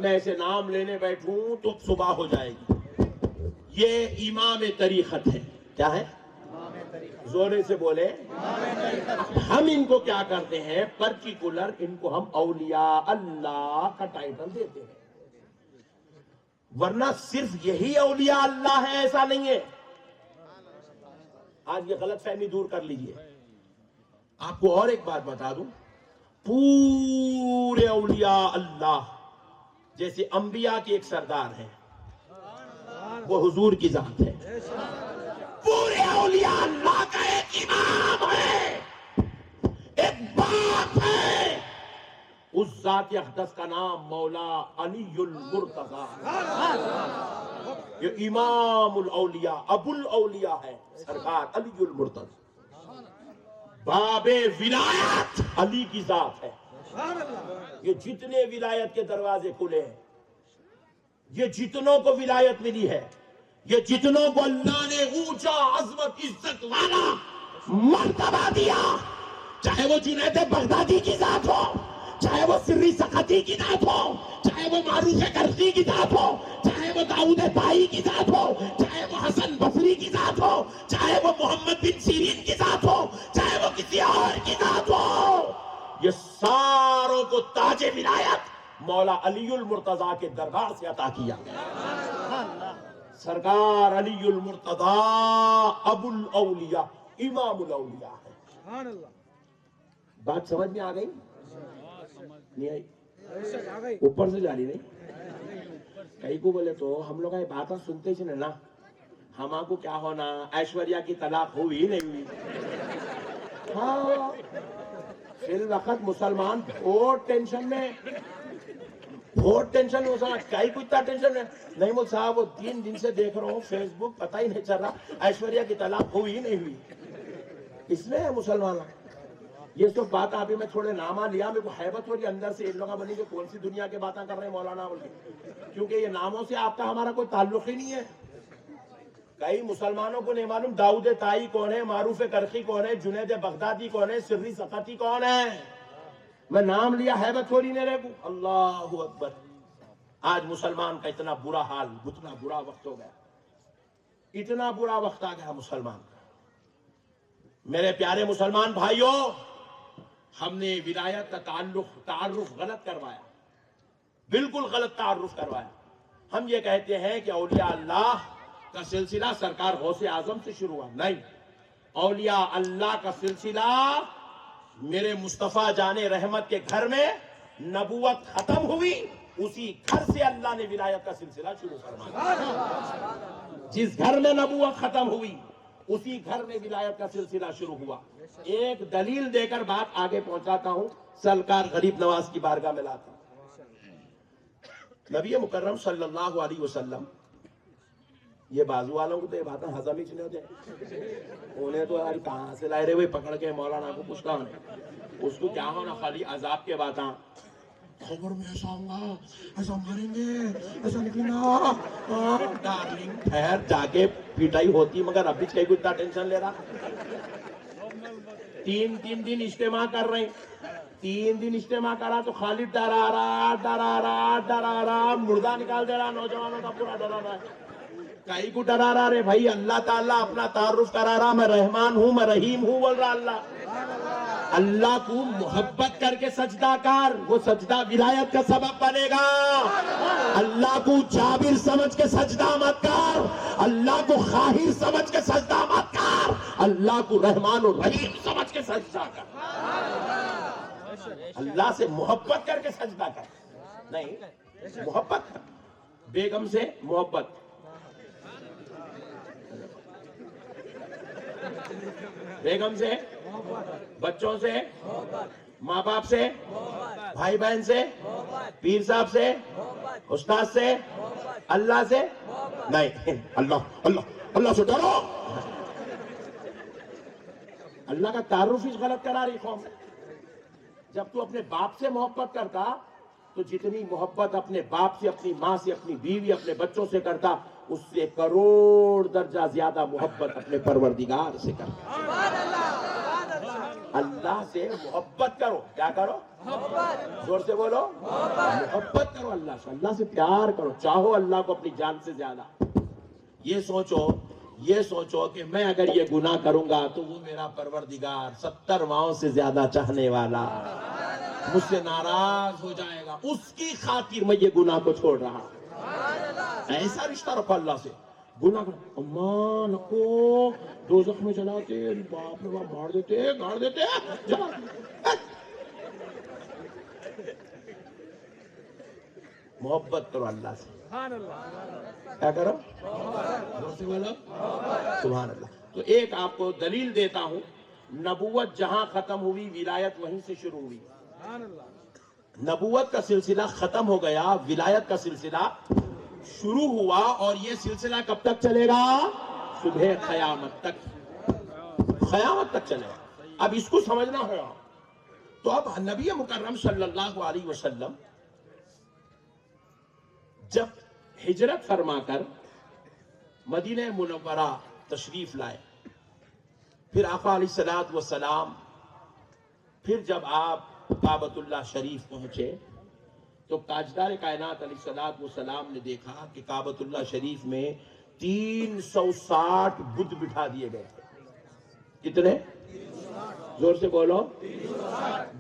میں ایسے نام لینے بیٹھوں تو صبح ہو جائے گی. یہ امام طریقت ہے. کیا ہے؟ زورے سے بولے. ہم ان کو کیا کرتے ہیں؟ پرٹیکولر ان کو ہم اولیاء اللہ کا ٹائٹل دیتے ہیں. ورنہ صرف یہی اولیاء اللہ ہے ایسا نہیں ہے. آج یہ غلط فہمی دور کر لیجئے. آپ کو اور ایک بات بتا دوں، پورے اولیاء اللہ جیسے انبیاء کی ایک سردار ہے، وہ حضور کی ذات ہے. پورے اولیاء اللہ کا ایک امام ہے، ایک باپ ہے. اس ذات اقدس کا نام مولا علی المرتضی، یہ امام الاولیاء ابو الاولیاء ہے، سرکار علی المرتضی. باب ولایت علی کی ذات ہے. یہ جتنے ولایت کے دروازے کھلے ہیں، یہ جتنوں کو ولایت ملی ہے، یہ جتنوں کو اللہ نے اونچا عظمت عزت والا مرتبہ دیا، چاہے وہ جنید بغدادی کی ذات ہو، چاہے وہ سری سختی کی ذات ہو، چاہے وہ معروف کرخی کی ذات ہو، چاہے وہ داؤد طائی کی ذات ہو، چاہے وہ حسن بصری کی ذات ہو، چاہے وہ محمد بن سیرین کی ذات ہو، چاہے وہ کسی اور کی ذات ہو، یہ ساروں کو تاج ولایت مولا علی المرتضی کے دربار سے عطا کیا گیا. سرکار علی المرتضی ابو الاولیاء امام الاولیاء ہے. بات سمجھ میں آ گئی؟ نہیں آئی؟ اوپر سے جاری نہیں. کئی کو بولے تو ہم لوگ یہ باتیں سنتے ہی نا، ہما کو کیا ہونا، ایشوریا کی طلاق ہوئی نہیں ہوئی. ہاں فی الوقت مسلمان بہت ٹینشن میں، بہت ٹینشن ہو سکتا. کئی کو اتنا ٹینشن نہیں مول صاحب، وہ 3 دن سے دیکھ رہا ہوں فیس بک، پتہ ہی نہیں چل رہا ایشوریا کی طلاق ہوئی نہیں ہوئی. اس میں ہے مسلمان. یہ سب بات ابھی میں تھوڑے نامہ لیا، میرے کو حیبت ہو رہی اندر سے، ان لوگوں بنی کہ کون سی دنیا کے باتیں کر رہے ہیں مولانا بول کے، کیونکہ یہ ناموں سے آپ کا ہمارا کوئی تعلق ہی نہیں ہے. کئی مسلمانوں کو نہیں معلوم داؤد طائی کون ہے، معروف کرخی کون ہے، جنید بغدادی کون ہے، سری سختی کون ہے. میں نام لیا حیبت ہو رہی میرے کو. اللہ اکبر. آج مسلمان کا اتنا برا حال، اتنا برا وقت ہو گیا، اتنا برا وقت آ گیا مسلمان کا. میرے پیارے مسلمان بھائیوں، ہم نے ولایت کا تعارف غلط کروایا، بالکل غلط تعارف کروایا. ہم یہ کہتے ہیں کہ اولیاء اللہ کا سلسلہ سرکار غوث اعظم سے شروع ہوا. نہیں، اولیاء اللہ کا سلسلہ میرے مصطفیٰ جان رحمت کے گھر میں نبوت ختم ہوئی، اسی گھر سے اللہ نے ولایت کا سلسلہ شروع کروایا. جس گھر میں نبوت ختم ہوئی اسی گھر میں ولایت کا سلسلہ شروع ہوا. ایک دلیل دے کر بات آگے پہنچاتا ہوں، سرکار غریب نواز کی بارگاہ میں لاتا ہوں. نبی مکرم صلی اللہ علیہ وسلم، یہ بازو والوں کو تو یہ باتیں ہضم ہی نہیں ہوتے، انہیں تو یار کہاں سے لائے رہے ہوئے پکڑ کے مولانا کو پوچھتا ہوں، اس کو کیا ہونا خالی عذاب کے باتیں. خبر میں ایسا ہوں گا، ایسا ماریں گے، ایسا نکلنا. ڈارلنگ ٹھہر، جا کے پیٹائی ہوتی، مگر ابھی کہیں کو اتنا ٹینشن لے رہا. 3 دن اجتماع کر رہے ہیں، 3 دن اجتماع کرا تو خالی ڈرا رہا، مردہ نکال دے رہا، نوجوانوں کا پورا ڈرا رہا ہے. کئی کو ڈرا رہا رے بھائی، اللہ تعالیٰ اپنا تعارف کرا رہا، میں رحمان ہوں، میں رحیم ہوں بول رہا. اللہ کو محبت کر کے سجدہ کر، وہ سجدہ ولایت کا سبب بنے گا. اللہ کو جابر سمجھ کے سجدہ مت کر، اللہ کو خاہر سمجھ کے سجدہ مت کر، اللہ کو رحمان و رحیم سمجھ کے سجدہ کر. اللہ سے محبت کر کے سجدہ کر، نہیں محبت کر. بیگم سے محبت، بیگم سے، بچوں سے، ماں باپ سے، بھائی بہن سے، پیر صاحب سے، استاد سے، اللہ سے نہیں. اللہ سے ڈرو. اللہ کا تعارف ہی غلط کرا رہی قوم. جب تو اپنے باپ سے محبت کرتا تو جتنی محبت اپنے باپ سے، اپنی ماں سے، اپنی بیوی، اپنے بچوں سے کرتا، اس سے کروڑ درجہ زیادہ محبت اپنے پروردگار سے کرتا. اللہ سے محبت کرو. کیا کرو؟ زور سے بولو. محبت کرو اللہ سے, اللہ سے پیار کرو, چاہو اللہ کو اپنی جان سے زیادہ. یہ سوچو کہ میں اگر یہ گناہ کروں گا تو وہ میرا پروردگار 70 ماؤں سے زیادہ چاہنے والا مجھ سے ناراض ہو جائے گا, اس کی خاطر میں یہ گناہ کو چھوڑ رہا ہوں. ایسا رشتہ رکھو اللہ سے. گناہ کرو, اماں نکو دوزخ میں جلاتے, باپ نے باپ مار دیتے, گاڑ دیتے, محبت کرو اللہ سے. کیا کرو؟ سبحان اللہ. تو ایک آپ کو دلیل دیتا ہوں, نبوت جہاں ختم ہوئی ولایت وہیں سے شروع ہوئی. نبوت کا سلسلہ ختم ہو گیا, ولایت کا سلسلہ شروع ہوا, اور یہ سلسلہ کب تک چلے گا؟ صبح قیامت تک, قیامت تک چلے گا. اب اس کو سمجھنا ہوگا. تو اب نبی مکرم صلی اللہ علیہ وسلم جب ہجرت فرما کر مدینہ منورہ تشریف لائے, پھر آقا علیہ الصلوۃ والسلام پھر جب آپ کعبۃ اللہ شریف پہنچے تو تاجدار کائنات علیہ الصلوۃ والسلام نے دیکھا کہ کعبۃ اللہ شریف میں 360 بت بٹھا دیے گئے تھے. کتنے؟ زور سے بولو.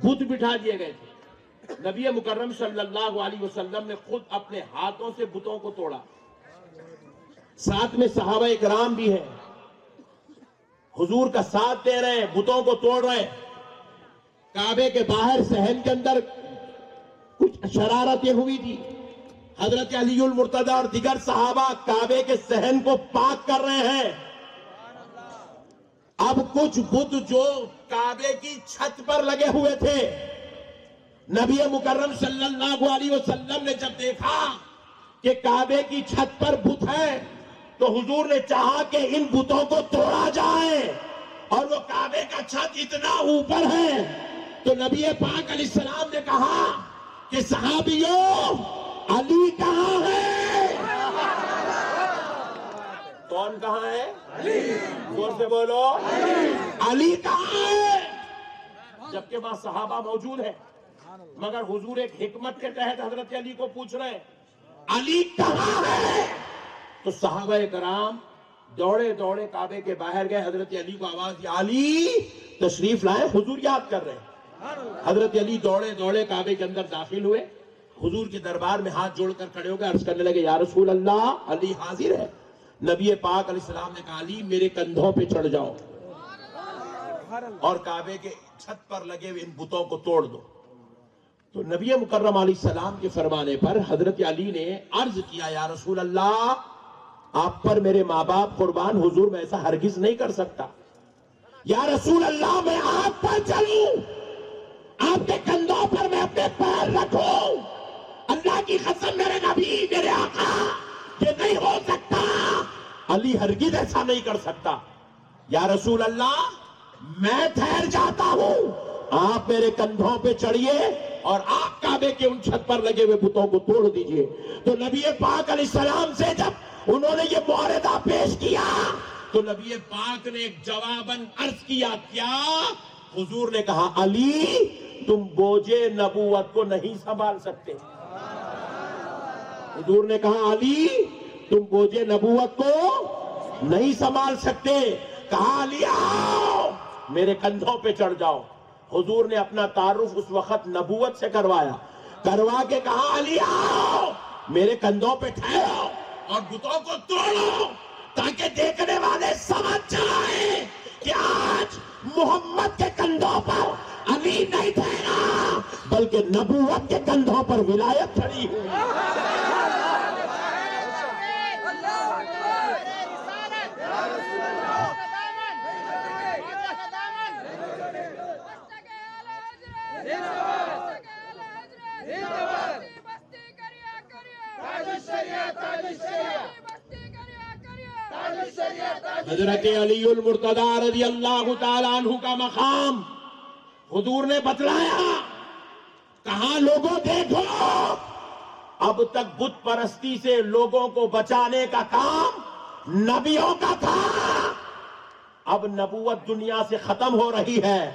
بت بٹھا دیے گئے تھے. نبی مکرم صلی اللہ علیہ وسلم نے خود اپنے ہاتھوں سے بتوں کو توڑا, ساتھ میں صحابہ اکرام بھی ہیں, حضور کا ساتھ دے رہے ہیں, بتوں کو توڑ رہے ہیں. کعبے کے باہر صحن کے اندر کچھ شرارتیں ہوئی تھی. حضرت علی المرتضیٰ اور دیگر صحابہ کعبے کے صحن کو پاک کر رہے ہیں. اب کچھ بت جو کعبے کی چھت پر لگے ہوئے تھے, نبی مکرم صلی اللہ علیہ وسلم نے جب دیکھا کہ کعبے کی چھت پر بت ہے تو حضور نے چاہا کہ ان بتوں کو توڑا جائے, اور وہ کعبے کا چھت اتنا اوپر ہے تو نبی پاک علیہ السلام نے کہا کہ صحابیوں علی کہاں ہے؟ کون کہاں ہے؟ علی. زور سے بولو. علی کہاں ہے؟ جبکہ وہاں صحابہ موجود ہیں, مگر حضور ایک حکمت کے تحت حضرت علی کو پوچھ رہے ہیں علی کہاں ہے؟ تو صحابہ کرام دوڑے دوڑے کعبے کے باہر گئے, حضرت علی کو آواز دی, علی تشریف لائے, حضور یاد کر رہے ہیں. حضرت علی دوڑے دوڑے کعبے کے اندر داخل ہوئے, حضور کے دربار میں ہاتھ جوڑ کر کھڑے ہو گئے, عرض کرنے لگے یا رسول اللہ, علی حاضر ہے. نبی پاک علیہ السلام نے کہا علی میرے کندھوں پہ چڑھ جاؤ اور کعبے کے چھت پر لگے ہوئے ان بتوں کو توڑ دو. تو نبی مکرم علیہ السلام کے فرمانے پر حضرت علی نے عرض کیا یا رسول اللہ, آپ پر میرے ماں باپ قربان, حضور میں ایسا ہرگز نہیں کر سکتا. یا رسول اللہ میں آپ پر چلوں, آپ کے کندھوں پر میں اپنے پیر رکھوں, اللہ کی قسم میرے نبی میرے آقا یہ نہیں ہو سکتا. علی ہرگز ایسا نہیں کر سکتا. یا رسول اللہ میں ٹھہر جاتا ہوں, آپ میرے کندھوں پہ چڑھیے اور آپ کعبے کے ان چھت پر لگے ہوئے بتوں کو توڑ دیجئے. تو نبی پاک علیہ السلام سے جب انہوں نے یہ معاہدہ پیش کیا تو نبی پاک نے ایک جواباً عرض کیا, کیا؟ حضور نے کہا علی تم بوجھے نبوت کو نہیں سنبھال سکتے. حضور نے کہا علی تم بوجھے نبوت کو نہیں سنبھال سکتے. کہا علی آؤ میرے کندھوں پہ چڑھ جاؤ. حضور نے اپنا تعارف اس وقت نبوت سے کروا کے کہا علی آؤ میرے کندھوں پہ ٹھہرو اور بتوں کو توڑو, تاکہ دیکھنے والے سمجھ جائیں کہ آج محمد کے کندھوں پر علی نہیں ٹھہرا بلکہ نبوت کے کندھوں پر ولایت کھڑی ہوئی. حضرت علی المرتضیٰ رضی اللہ تعالیٰ عنہ کا مقام حضور نے بتلایا. کہاں لوگوں دیکھو, اب تک بت پرستی سے لوگوں کو بچانے کا کام نبیوں کا تھا. اب نبوت دنیا سے ختم ہو رہی ہے,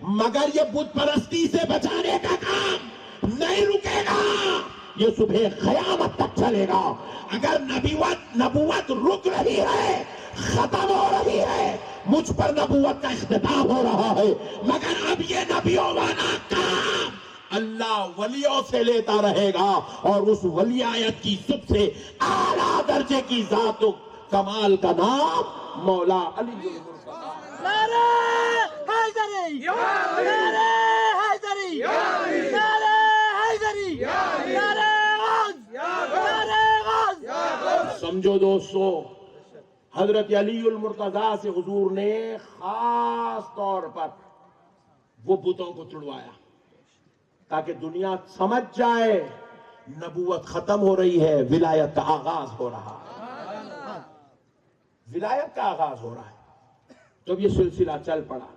مگر یہ بت پرستی سے بچانے کا کام نہیں رکے گا، یہ صبح قیامت تک چلے گا۔ اگر نبوت رک رہی ہے، ختم ہو رہی ہے، مجھ پر نبوت کا اختتام ہو رہا ہے، مگر اب یہ نبیوں والا کام اللہ ولیوں سے لیتا رہے گا، اور اس ولیایت کی سب سے اعلیٰ درجے کی ذات و کمال کا نام مولا علی المرتضی۔ نعرہ حیدری، نعرہ حیدری، نعرہ حیدری، نعرہ غوث، نعرہ غوث۔ سمجھو دوستو، حضرت علی المرتضی سے حضور نے خاص طور پر وہ بتوں کو تڑوایا تاکہ دنیا سمجھ جائے نبوت ختم ہو رہی ہے، ولایت کا آغاز ہو رہا ہے، ولایت کا آغاز ہو رہا ہے۔ جب یہ سلسلہ چل پڑا،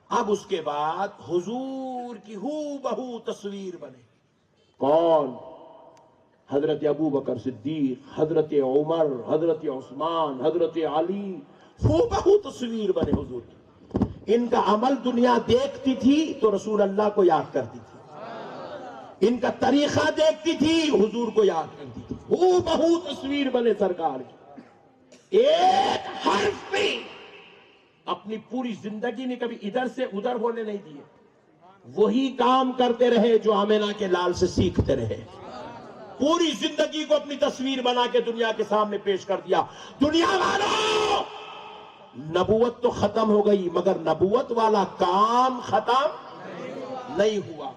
اب اس کے بعد حضور کی ہو بہو تصویر بنے۔ کون؟ حضرت ابو بکر صدیق، حضرت عمر، حضرت عثمان، حضرت علی، ہو بہو تصویر بنے حضور کی۔ ان کا عمل دنیا دیکھتی تھی تو رسول اللہ کو یاد کرتی تھی، ان کا طریقہ دیکھتی تھی حضور کو یاد کرتی تھی، ہو بہو تصویر بنے سرکار کی۔ ایک حرف بھی اپنی پوری زندگی نے کبھی ادھر سے ادھر ہونے نہیں دیے، وہی کام کرتے رہے جو آمینہ کے لال سے سیکھتے رہے۔ پوری زندگی کو اپنی تصویر بنا کے دنیا کے سامنے پیش کر دیا۔ دنیا والوں، نبوت تو ختم ہو گئی مگر نبوت والا کام ختم نہیں ہوا۔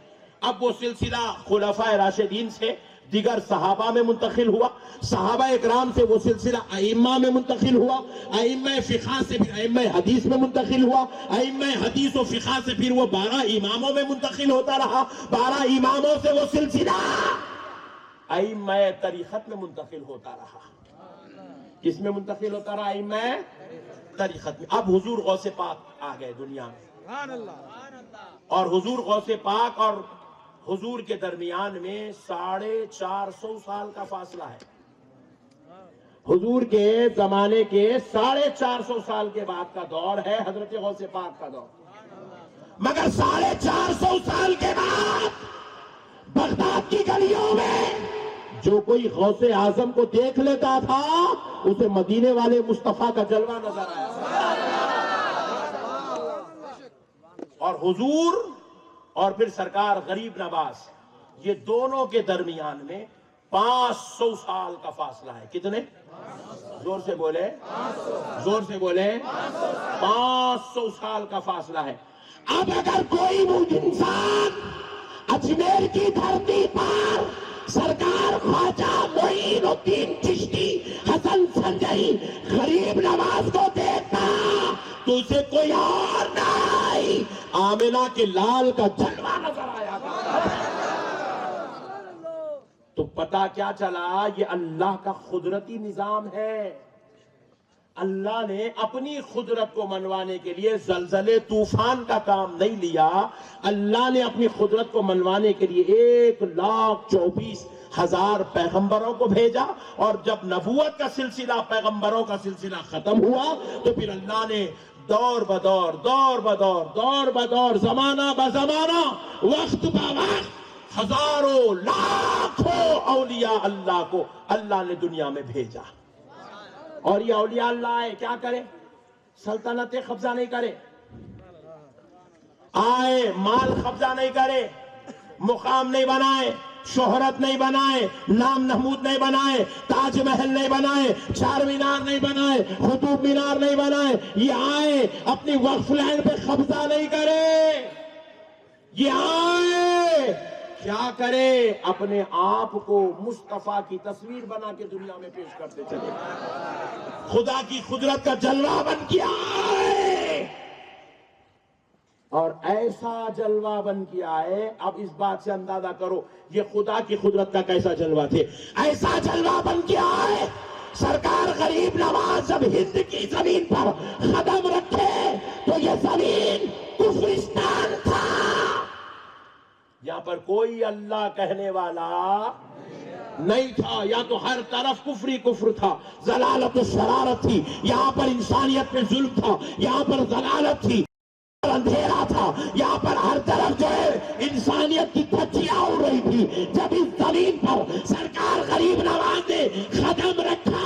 اب وہ سلسلہ خلفاء راشدین سے دیگر صحابہ میں منتقل ہوا، صحابہ اکرام سے وہ سلسلہ ائمہ میں منتقل ہوا، ائمہ فقہ سے پھر ائمہ حدیث میں منتقل ہوا، ائمہ حدیث و فقہ سے پھر وہ 12 اماموں میں منتقل ہوتا رہا، 12 اماموں سے وہ سلسلہ ائمہ طریقت میں منتقل ہوتا رہا۔ کس میں منتقل ہوتا رہا؟ ائمہ طریقت میں۔ اب حضور غوث پاک آ گئے دنیا میں، اور حضور غوث پاک اور حضور کے درمیان میں 450 سال کا فاصلہ ہے۔ حضور کے زمانے کے 450 سال کے بعد کا دور ہے حضرت غوث پاک کا دور، مگر 450 سال کے بعد بغداد کی گلیوں میں جو کوئی غوث اعظم کو دیکھ لیتا تھا اسے مدینے والے مصطفیٰ کا جلوہ نظر آیا۔ اور حضور اور پھر سرکار غریب نواز، یہ دونوں کے درمیان میں 500 سال کا فاصلہ ہے۔ کتنے؟ زور سے بولے، زور سے بولے، 500 سال کا فاصلہ ہے۔ اب اگر کوئی انسان اجمیر کی دھرتی پر سرکار خواجہ معین الدین چشتی حسن سنجری غریب نواز کو دیکھتا تو اسے کوئی اور نہیں، آمینہ کے لال کا جلوہ نظر آیا گا۔ تو پتا کیا چلا؟ یہ اللہ کا قدرتی نظام ہے۔ اللہ نے اپنی قدرت کو منوانے کے لیے زلزلے طوفان کا کام نہیں لیا، اللہ نے اپنی قدرت کو منوانے کے لیے 1,24,000 پیغمبروں کو بھیجا، اور جب نبوت کا سلسلہ، پیغمبروں کا سلسلہ ختم ہوا تو پھر اللہ نے دور بدور، دور بدور، دور بدور، زمانہ بزمانہ، وقت با وقت ہزاروں لاکھوں اولیاء اللہ کو اللہ نے دنیا میں بھیجا۔ اور یہ اولیاء اللہ آئے کیا کرے؟ سلطنت قبضہ نہیں کرے، آئے مال قبضہ نہیں کرے، مقام نہیں بنائے، شہرت نہیں بنائے، نام نحمود نہیں بنائے، تاج محل نہیں بنائے، چار مینار نہیں بنائے، قطب مینار نہیں بنائے۔ یہ آئے اپنی وقف لینڈ پہ قبضہ نہیں کرے، یہ آئے کیا کرے؟ اپنے آپ کو مصطفیٰ کی تصویر بنا کے دنیا میں پیش کرتے چلے، خدا کی قدرت کا جلوہ بن کے آئے، اور ایسا جلوہ بن کے آئے۔ اب اس بات سے اندازہ کرو یہ خدا کی قدرت کا کیسا جلوہ تھے۔ ایسا جلوہ بن کے آئے، سرکار غریب نواز جب ہند کی زمین پر قدم رکھے تو یہ زمین کفرستان تھا، یہاں پر کوئی اللہ کہنے والا نہیں تھا، یا تو ہر طرف کفری کفر تھا، ضلالت و شرارت تھی، یہاں پر انسانیت پہ ظلم تھا، یہاں پر ضلالت تھی، اندھیرا تھا، یہاں پر ہر طرف جو ہے انسانیت کی دھجیاں اڑ رہی تھی. جب اس زمین پر سرکار غریب نواز نے قدم رکھا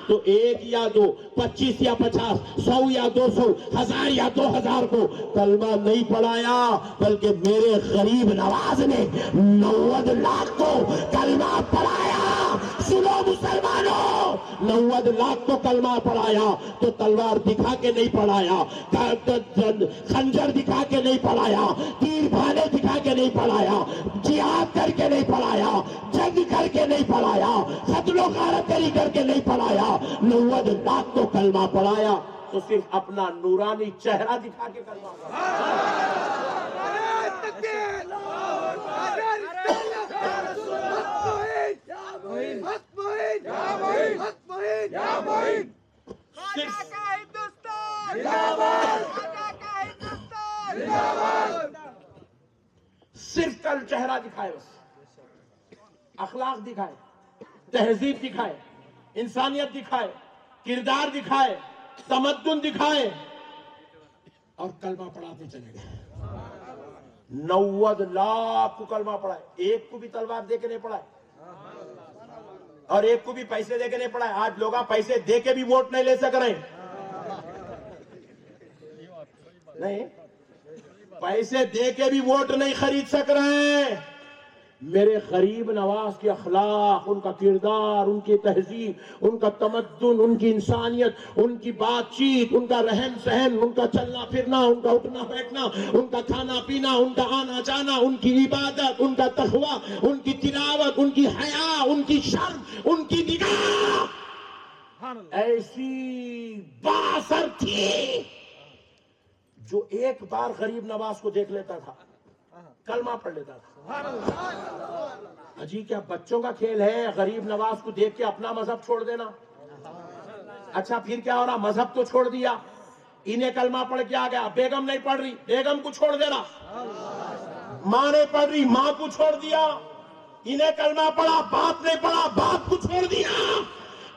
تو 1 یا 2، 25 یا 50، 100 یا 200، 1000 یا 2000 کو کلمہ نہیں پڑھایا، بلکہ میرے غریب نواز نے 90 لاکھ کو کلمہ پڑھایا. سنو مسلمانوں، 90 لاکھ کو کلمہ پڑھایا تو تلوار دکھا کے نہیں پڑھایا، خنجر دکھا کے نہیں پڑھایا، تیر بھانے دکھا کے نہیں پڑھایا، جہاد کر کے نہیں پڑھایا، جنگ کر کے نہیں پڑھایا، قتل و غارت گری کر کے نہیں پڑھایا. 90 لاکھ کو کلمہ پڑھایا تو صرف اپنا نورانی چہرہ دکھا کے کلمہ پڑھایا. صرف کل چہرہ دکھائے، بس اخلاق دکھائے، تہذیب دکھائے، انسانیت دکھائے، کردار دکھائے، تمدن دکھائے اور کلمہ پڑھاتے چلے گئے. 90 لاکھ کو کلمہ پڑھائے، ایک کو بھی تلوار دے کے نہیں پڑھائے اور ایک کو بھی پیسے دے کے نہیں پڑھائے. آج لوگ پیسے دے کے بھی ووٹ نہیں لے سک رہے ہیں. نہیں، پیسے دے کے بھی ووٹ نہیں خرید سک رہے ہیں. میرے غریب نواز کے اخلاق، ان کا کردار، ان کی تہذیب، ان کا تمدن، ان کی انسانیت، ان کی بات چیت، ان کا رہن سہن، ان کا چلنا پھرنا، ان کا اٹھنا بیٹھنا، ان کا کھانا پینا، ان کا آنا جانا، ان کی عبادت، ان کا تقویٰ، ان کی تلاوت، ان کی حیا، ان کی شرم، ان کی نگاہ ایسی بااثر تھی جو ایک بار غریب نواز کو دیکھ لیتا تھا، کلمہ پڑھ لیتا تھا. اجی کیا بچوں کا کھیل ہے غریب نواز کو دیکھ کے اپنا مذہب چھوڑ دینا؟ اچھا پھر کیا ہو رہا؟ مذہب تو چھوڑ دیا، انہیں کلمہ پڑھ کے آ گیا. بیگم نہیں پڑھ رہی، بیگم کو چھوڑ دینا. ماں نہیں پڑھ رہی، ماں کو چھوڑ دیا. انہیں کلمہ پڑھا، باپ نہیں پڑھا، باپ کو چھوڑ دیا.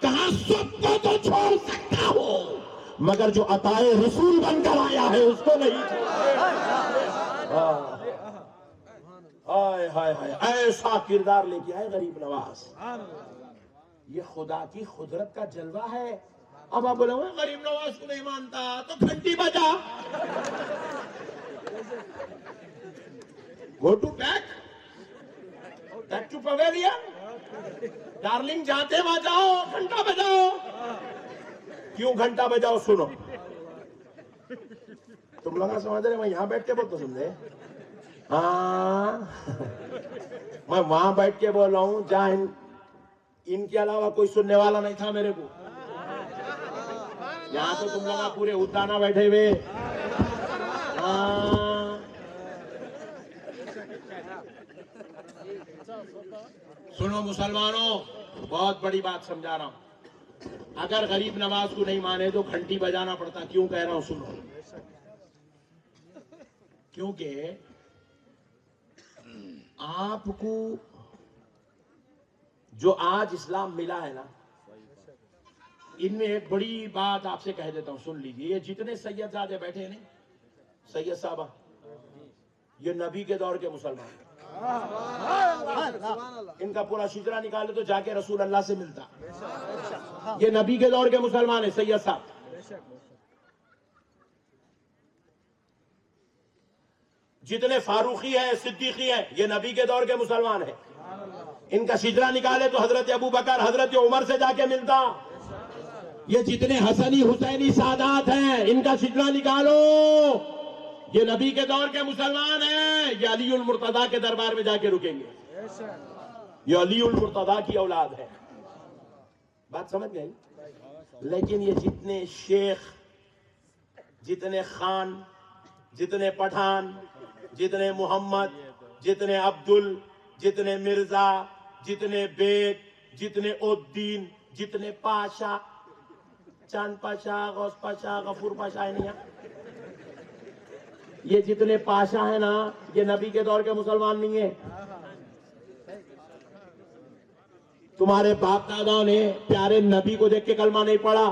کہاں سب کو تو چھوڑ سکتا ہوں مگر جو عطائے رسول بن کر آیا ہے اس کو نہیں چھوڑا. ہائے ہائے ہائے، ایسا کردار لے کے آئے غریب نواز. یہ خدا کی قدرت کا جلوہ ہے. اب آپ بولے غریب نواز کو نہیں مانتا تو گھنٹی بجا. Go to back to pavilion, darling جاتے وہاں جاؤ، گھنٹا بجاؤ. کیوں گھنٹا بجاؤ؟ سنو، تم لوگ سمجھ رہے میں یہاں بیٹھ کے بولتا سمجھے؟ ہاں میں وہاں بیٹھ کے بول رہا ہوں جہاں ان کے علاوہ کوئی سننے والا نہیں تھا میرے کو. یہاں تو تم لوگ پورے ادانا بیٹھے ہوئے. سنو مسلمانوں، بہت بڑی بات سمجھا رہا ہوں. اگر غریب نواز کو نہیں مانے تو گھنٹی بجانا پڑتا. کیوں کہہ رہا ہوں؟ سنو، کیونکہ آپ کو جو آج اسلام ملا ہے نا، ان میں ایک بڑی بات آپ سے کہہ دیتا ہوں، سن لیجیے. یہ جتنے سید زادے بیٹھے ہیں نا، سید صاحبہ، یہ نبی کے دور کے مسلمان. ان کا پورا شجرہ نکالے تو جا کے رسول اللہ سے ملتا. یہ نبی کے دور کے مسلمان ہیں سید صاحب. جتنے فاروقی ہیں، صدیقی ہیں، یہ نبی کے دور کے مسلمان ہیں. ان کا شجرہ نکالے تو حضرت ابو بکر، حضرت عمر سے جا کے ملتا. یہ جتنے حسنی حسینی سادات ہیں، ان کا شجرہ نکالو، یہ نبی کے دور کے مسلمان ہیں. یہ علی المرتضیٰ کے دربار میں جا کے رکیں گے. یہ علی المرتضیٰ کی اولاد ہے. بات سمجھ گئی؟ لیکن یہ جتنے شیخ، جتنے خان، جتنے پٹھان، جتنے محمد، جتنے عبدل، جتنے مرزا، جتنے بیگ، جتنے الدین، جتنے پاشا، چاند پاشا، غوث پاشا، غفور پاشا ہے نہیں، یہ جتنے پاشا ہیں نا، یہ نبی کے دور کے مسلمان نہیں ہیں. تمہارے باپ دادا نے پیارے نبی کو دیکھ کے کلمہ نہیں پڑھا.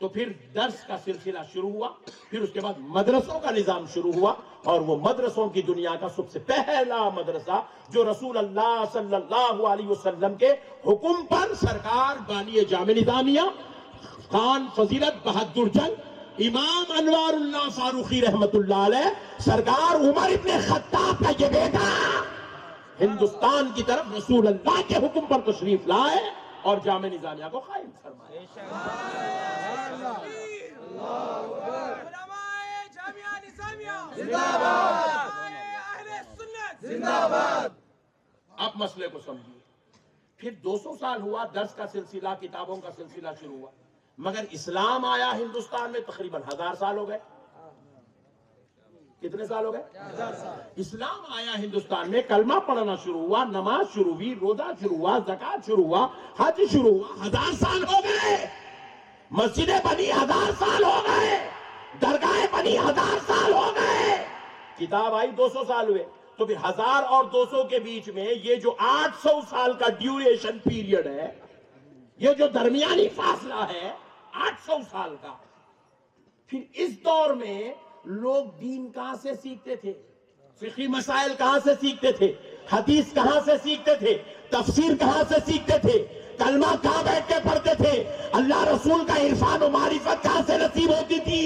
تو پھر درس کا سلسلہ شروع ہوا، پھر اس کے بعد مدرسوں کا نظام شروع ہوا، اور وہ مدرسوں کی دنیا کا سب سے پہلا مدرسہ جو رسول اللہ صلی اللہ علیہ وسلم کے حکم پر سرکار بانی جامع نظامیہ خان فضیلت بہادر جنگ امام انوار اللہ فاروقی رحمت اللہ علیہ سرکار عمر ابن خطاب کا یہ بیٹا ہندوستان کی طرف رسول اللہ کے حکم پر تشریف لائے اور جامع نظامیہ کو قائم فرمائے۔ علماء جامعہ نظامیہ زندہ باد، اہل سنت زندہ باد۔ اب مسئلے کو سمجھیے، پھر 200 سال ہوا، درس کا سلسلہ، کتابوں کا سلسلہ شروع ہوا، مگر اسلام آیا ہندوستان میں تقریباً 1000 سال ہو گئے۔ کتنے سال ہو گئے؟ 1000 سال۔ اسلام آیا ہندوستان میں، کلمہ پڑھنا شروع ہوا، نماز شروع ہوئی، روزہ شروع ہوا، زکوٰۃ شروع ہوا، حج شروع ہوا، 1000 سال ہو گئے۔ مسجدیں بنی 1000 سال ہو گئے، درگاہیں بنی 1000 سال ہو گئے، کتاب آئی 200 سال ہوئے۔ تو پھر 1000 اور 200 کے بیچ میں یہ جو 800 سال کا ڈیوریشن پیریڈ ہے، یہ جو درمیانی فاصلہ ہے 800 سال کا، پھر اس دور میں لوگ دین کہاں سے سیکھتے تھے؟ فقہی مسائل کہاں سے سیکھتے تھے؟ حدیث کہاں سے سیکھتے تھے؟ تفسیر کہاں سے سیکھتے تھے؟ کلمہ کہاں بیٹھ کے پڑھتے تھے؟ اللہ رسول کا عرفان و معرفت کہاں سے نصیب ہوتی تھی؟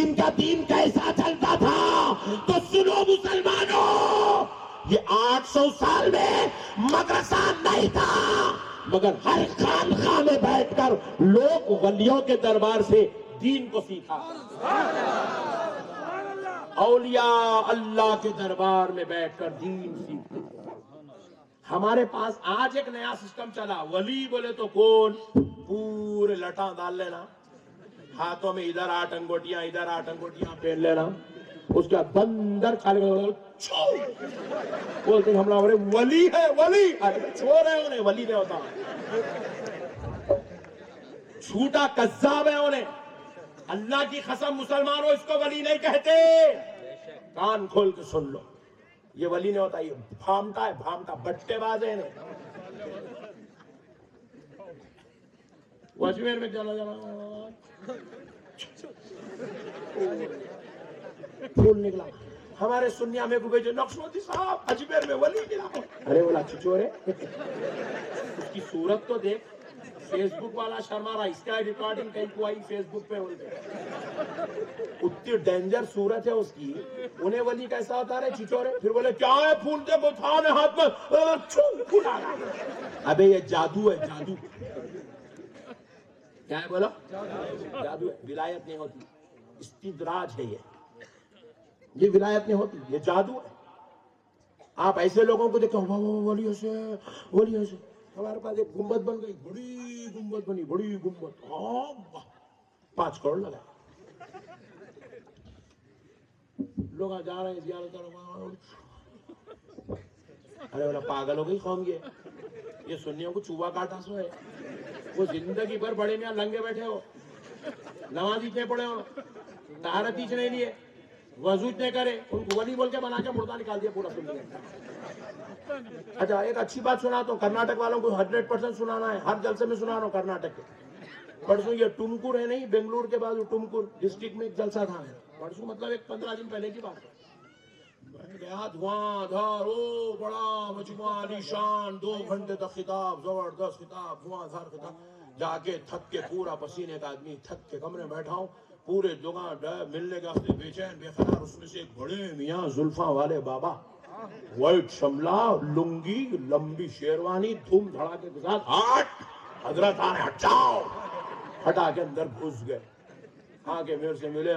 ان کا دین کیسا چلتا تھا؟ تو سنو مسلمانوں، یہ 800 سال میں مدرسہ نہیں تھا، مگر ہر خانقاہ میں بیٹھ کر لوگ ولیوں کے دربار سے دین کو سیکھا۔ اولیاء اللہ کے دربار میں بیٹھ کر دین سیکھتے۔ ہمارے پاس آج ایک نیا سسٹم چلا، ولی بولے تو کون؟ پورے لٹاں ڈال لینا، ہاتھوں میں ادھر 8 انگوٹیاں ادھر 8 انگوٹیاں پہن لینا، اس کے بعد بندر کھالے بولتے ہم لوگ ولی ہے، ولی چھوڑ رہے انہیں، ولی نہیں ہوتا، جھوٹا کذاب ہے انہیں۔ اللہ کی قسم مسلمانوں اس کو ولی نہیں کہتے، کان کھول کے سن لو، یہ ولی نہیں ہوتا، یہ بھامٹا ہے، بھامٹا، بٹے باز ہے۔ وہ اجمیر میں چلا جانا پھول نکلا، ہمارے سنیا میں کو بھیجو نقشوتی صاحب اجمیر میں ولی ملا، ارے بولا چچورے اس کی صورت تو دیکھ، فیس بک والا شرما رہا، اس کا ریکارڈنگ کہیں کو آئی فیس بک پہ، اتنی ڈینجر صورت ہے اس کی، انہیں ولی کیسا ہوتا رہے چچورے؟ پھر بولے کیا ہے پھول دے بتانے ہاتھ میں، پھول آ رہا، ابے یہ جادو ہے، جادو کیا ہے بولو؟ جادو ہے، ولایت نہیں ہوتی، استدراج ہے، یہ ولایت نہیں ہوتی، یہ جادو ہے۔ آپ ایسے لوگوں کو دیکھو ولی سے، ولی سے، ہمارے پاس ایک گنبد بن گئی، بڑی گنبد بنی، بڑی گنبد، 5 کروڑ لگا، لوگ جا رہے ہیں زیارت، ارے بولا پاگل ہو گئی قوم، یہ سنیوں کو چوہا کاٹا سو ہے، وہ زندگی بھر بڑے میاں لنگے بیٹھے ہو، نماز اتنے پڑے ہو، طہارت ہی نہیں لیے، وضو اتنے کرے، ان کو ولی بول کے بنا کے مردہ نکال دیا پورا سننے۔ اچھا ایک اچھی بات سناتا ہوں، کرناٹک والوں کو 100% سنانا ہے، ہر جلسے میں سنا رہا ہوں کرناٹک کے۔ پرسوں یہ ٹمکور ہے نہیں، بنگلور کے بعد ٹمکور ڈسٹرکٹ میں ایک جلسہ تھا، پرسوں مطلب ایک 15 دن پہلے کی بات ہے، میں گیا دھواں دھار، او بڑا مجموعہ علی شان، 2 گھنٹے تک خطاب، زبردست خطاب، دھواں دھار خطاب، جا کے تھک کے پورا پسینے کا آدمی تھک کے کمرے میں بیٹھا ہوں، پورے جگہ ملنے کے واسطے بے چین بے قرار، اس میں سے ایک بڑے میاں زلفاں والے بابا، وائٹ شملہ، لنگی، لمبی شیروانی، دھوم دھڑاکے کے ساتھ، ہٹ حضرت آ رہے، ہٹ جاؤ، ہٹا کے اندر گھس گئے، آگے میرے سے ملے،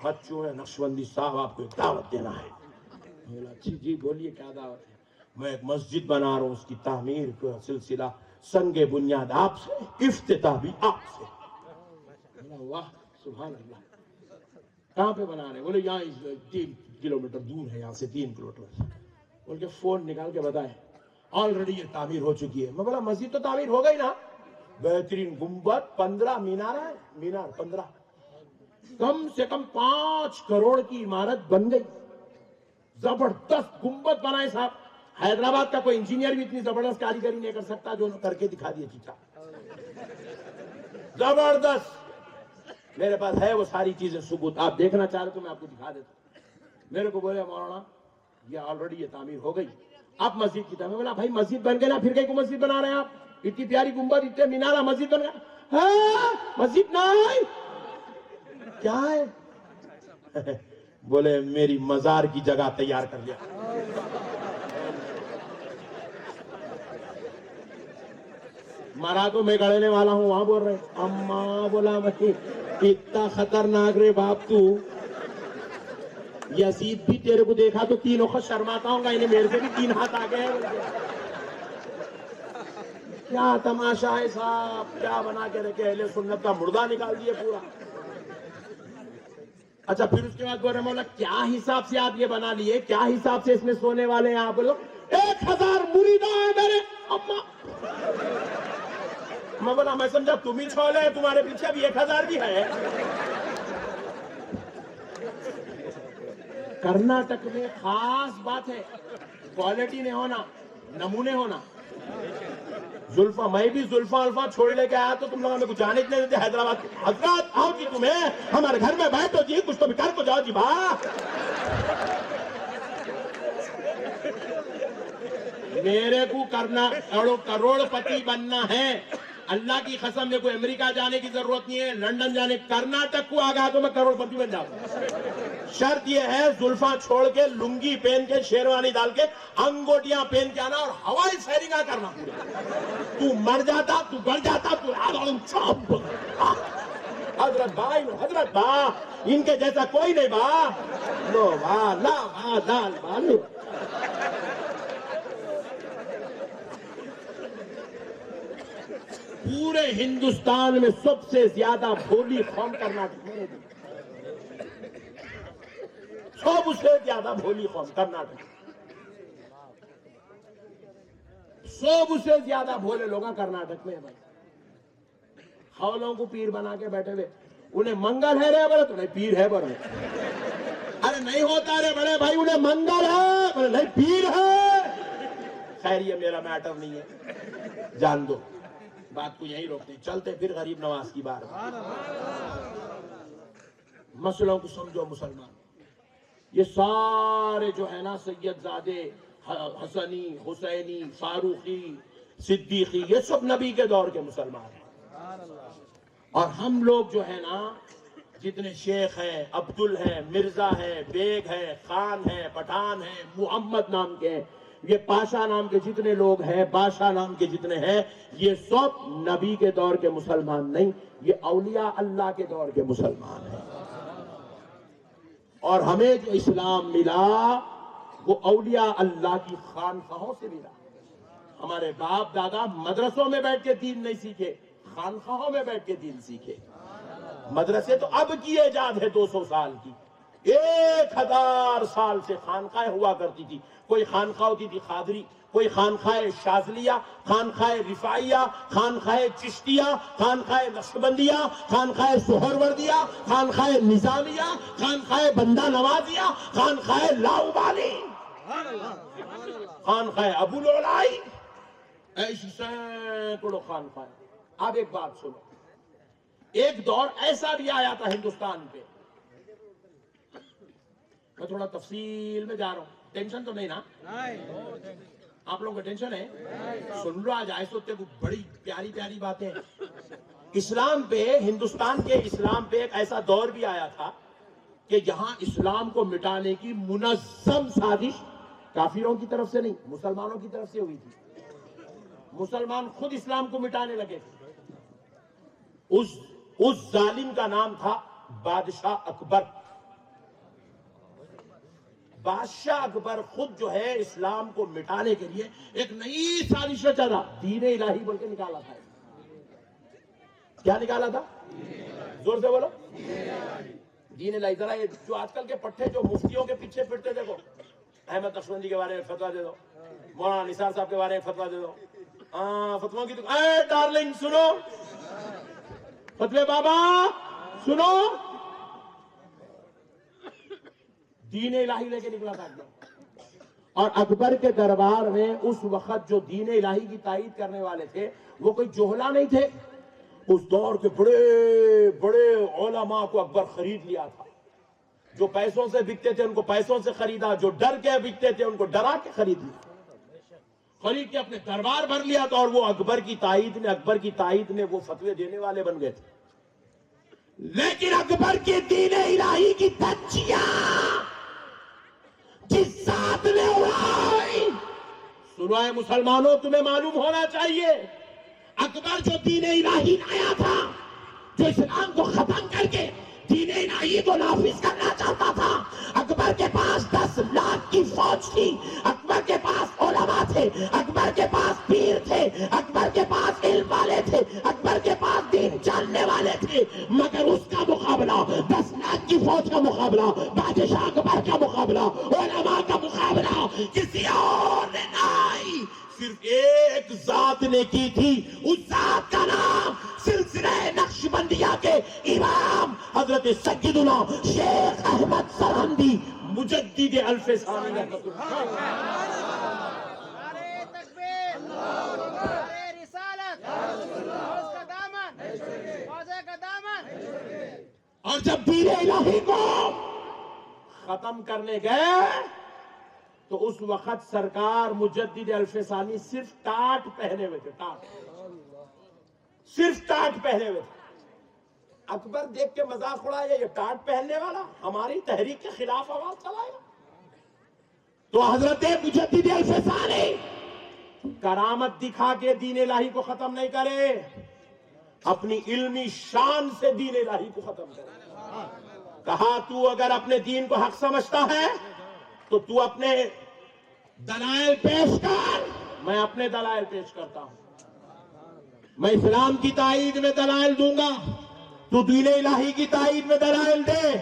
ہاتھ چومے، نقشبندی صاحب آپ کو ایک دعوت دینا ہے۔ میں بولا اچھی جی بولیے کیا دعوت ہے؟ میں ایک مسجد بنا رہا ہوں، اس کی تعمیر کا سلسلہ سنگ بنیاد آپ سے، افتتاح بھی آپ سے۔ واہ سبحان اللہ، کہاں پہ بنا رہے ہیں؟ بولے یہاں 3 کلومیٹر دور ہے، یہاں سے 3 کلومیٹر۔ بول کے فون نکال کے بتائے آلریڈی یہ تعمیر ہو چکی ہے۔ میں بولا مسجد تو تعمیر ہو گئی نا، بہترین گنبد، 15 مینار ہے، مینار 15، کم سے کم 5 کروڑ کی عمارت بن گئی، زبردست گنبد بنائے صاحب۔ حیدرآباد کا کوئی انجینئر بھی اتنی زبردست کاریگری نہیں کر سکتا جو کر کے دکھا دیا چیچا، زبردست میرے پاس ہے وہ ساری چیزیں ثبوت، آپ دیکھنا چاہ رہے تو میں آپ کو دکھا دیتا ہوں۔ میرے کو بولے مولانا یہ آلریڈی یہ تعمیر ہو گئی، اب مسجد کی تعمیر۔ بولا بھائی مسجد بن گئی نا، پھر کہیں کو مسجد بنا رہے ہیں آپ؟ اتنی پیاری گنبد، اتنے مینارہ، مسجد بن گیا؟ ہاں مسجد نہیں، کیا ہے؟ بولے میری مزار کی جگہ تیار کر لیا۔ مرا تو میں گڑنے والا ہوں، وہاں بول رہے اماں بولا میں اتنا خطرناک رے باپ تو، یزید بھی تیرے کو دیکھا تو 3 وقت شرماتا ہوں گا، انہیں میرے سے بھی 3 ہاتھ آ گئے۔ کیا تماشا ہے صاحب، کیا بنا کے رکھے، اہل سنت کا مردہ نکال دیے پورا۔ اچھا پھر اس کے بعد بول رہے مولا کیا حساب سے آپ یہ بنا لیے، کیا حساب سے اس میں سونے والے ہیں آپ لوگ؟ 1000 مریداں ہیں میرے اماں۔ میں بولا میں سمجھا تم ہی چھولے، تمہارے پیچھے بھی 1000 بھی ہے۔ کرناٹک میں خاص بات ہے، کوالٹی نہیں ہونا، نمونے ہونا۔ زلفا، میں بھی زلفا الفا چھوڑ لے کے آیا تو تم لوگوں میں کچھ جانے نہیں دیتے حیدرآباد کے۔ حضرات آؤ جی، تمہیں ہمارے گھر میں بیٹھو جی، کچھ تو بھی کر کو جاؤ جی با۔ میرے کو کرنا کروڑ پتی بننا ہے، اللہ کی قسم میں کوئی امریکہ جانے کی ضرورت نہیں ہے، لندن جانے، کرناٹک کو آگا تو میں کروڑ پتی بن جاؤں۔ شرط یہ ہے زلفا چھوڑ کے، لنگی پہن کے، شیروانی ڈال کے، انگوٹیاں پہن کے آنا اور ہوائی سیرنگاں کرنا پورا۔ تو مر جاتا، تو گڑ جاتا، تو حضرت بھائی، حضرت با ان کے جیسا کوئی نہیں با، لو با لا با دال با لو۔ پورے ہندوستان میں سب سے زیادہ بھولی قوم کرناٹک میں ہے، سب سے زیادہ بھولی قوم کرناٹک، سب سے زیادہ بھولے لوگ کرناٹک میں ہے بھائی۔ خولوں کو پیر بنا کے بیٹھے ہوئے، انہیں منگل ہے رے بڑے تو نہیں پیر ہے بڑے، ارے نہیں ہوتا رے بڑے بھائی انہیں منگل ہے بڑے نہیں پیر ہے۔ خیر یہ میرا میٹر نہیں ہے، جان دو بات کو یہی روکتے، چلتے پھر غریب نواز کی بات۔ مسئلوں کو سمجھو مسلمان، یہ سارے جو ہے نا سید زادے، حسنی، حسینی، فاروقی، صدیقی، یہ سب نبی کے دور کے مسلمان ہیں۔ اور ہم لوگ جو ہے نا جتنے شیخ ہیں، عبدل ہیں، مرزا ہیں، بیگ ہیں، خان ہیں، پٹھان ہیں، محمد نام کے ہیں، یہ پاشا نام کے جتنے لوگ ہیں، بادشاہ نام کے جتنے ہیں، یہ سب نبی کے دور کے مسلمان نہیں، یہ اولیاء اللہ کے دور کے مسلمان ہیں۔ اور ہمیں جو اسلام ملا وہ اولیاء اللہ کی خانقاہوں سے ملا۔ ہمارے باپ دادا مدرسوں میں بیٹھ کے دین نہیں سیکھے، خانقاہوں میں بیٹھ کے دین سیکھے۔ مدرسے تو اب کی ایجاد ہے 200 سال کی، 1000 سال سے خانقاہ ہوا کرتی تھی۔ کوئی خانقاہ ہوتی تھی قادری، کوئی خانقاہ شاذلیہ، خانقاہ رفاعیہ، خانقاہ چشتیہ، خانقاہ نقشبندیہ، خانقاہ سہروردیہ، خانقاہ نظامیہ، خانقاہ بندہ نوازیہ، خانقاہ لاؤبالی، خانقاہ ابو العلائی، ایسی سینکڑوں خانقاہ۔ اب ایک بات سنو، ایک دور ایسا بھی آیا تھا ہندوستان پہ، میں تھوڑا تفصیل میں جا رہا ہوں، ٹینشن تو نہیں نا؟ آپ لوگوں کو ٹینشن ہے؟ سن لو، آج آئے سوتے کو بڑی پیاری پیاری باتیں۔ اسلام پہ، ہندوستان کے اسلام پہ ایک ایسا دور بھی آیا تھا کہ جہاں اسلام کو مٹانے کی منظم سازش کافروں کی طرف سے نہیں، مسلمانوں کی طرف سے ہوئی تھی۔ مسلمان خود اسلام کو مٹانے لگے تھے۔ اس ظالم کا نام تھا بادشاہ اکبر۔ بادشاہ اکبر خود جو ہے اسلام کو مٹانے کے لیے ایک نئی سازش رچا تھا، دین الہی بول کے نکالا تھا۔ کیا نکالا تھا؟ زور سے بولو، دین الہی۔ ذرا یہ جو آج کل کے پٹھے جو مفتیوں کے پیچھے پھرتے، دیکھو احمد نقشبندی کے بارے میں فتویٰ دے دو، مولانا نثار صاحب کے بارے میں فتویٰ دے دو، فتووں کی تو اے ڈارلنگ سنو، فتوے بابا سنو، دین الہی لے کے نکلا تھا اکبر۔ اور اکبر کے دربار میں اس وقت جو دین الہی کی تائید کرنے والے تھے وہ کوئی جوہلا نہیں تھے، اس دور کے بڑے بڑے علماء کو اکبر خرید لیا تھا. جو پیسوں سے بکتے تھے ان کو پیسوں سے خریدا, جو ڈر کے بکتے تھے ان کو ڈرا کے خرید لیا, خرید کے اپنے دربار بھر لیا تھا, اور وہ اکبر کی تائید میں وہ فتوے دینے والے بن گئے تھے. لیکن اکبر کے دین الہی کی دھچیاں جس ذات نے اڑائی, سنو اے مسلمانوں, تمہیں معلوم ہونا چاہیے اکبر جو دین الہی لایا تھا, جو اسلام کو ختم کر کے دین الہی کو نافذ کرنا چاہتا تھا, اکبر کے پاس 10 لاکھ کی فوج تھی, اکبر کے پاس علماء تھے, اکبر کے پاس پیر تھے, اکبر کے پاس علم والے تھے, اکبر کے پاس دین جاننے والے تھے, مگر اس کا مقابلہ 10 لاکھ کی فوج کا مقابلہ, بادشاہ اکبر کا مقابلہ, علماء کا مقابلہ کسی اور نے نہیں, صرف ایک ذات نے کی تھی. اس ذات کا نام سلسلہ نقشبندیہ کے امام حضرت سیدنا شیخ احمد سرہندی مجدد الف ثانی رحمۃ اللہ. نعرہ تکبیر، نعرہ رسالت، اس کا دامن، واضح کا دامن. اور جب دین الہی کو ختم کرنے گئے تو اس وقت سرکار مجدد الف ثانی صرف ٹاٹ پہنے ہوئے تھے, صرف ٹاٹ پہنے ہوئے تھے. اکبر دیکھ کے مذاق اڑایا, یہ ٹاٹ پہننے والا ہماری تحریک کے خلاف آواز چلائے. تو حضرت مجدد الف ثانی کرامت دکھا کے دین الہی کو ختم نہیں کرے, اپنی علمی شان سے دین الہی کو ختم کرے. کہا تو اگر اپنے دین کو حق سمجھتا ہے تو اپنے دلائل پیش کر. میں اپنے دلائل پیش کرتا ہوں. میں اسلام کی تائید میں دلائل دوں گا, تو دین الہی کی تائید میں دلائل دے.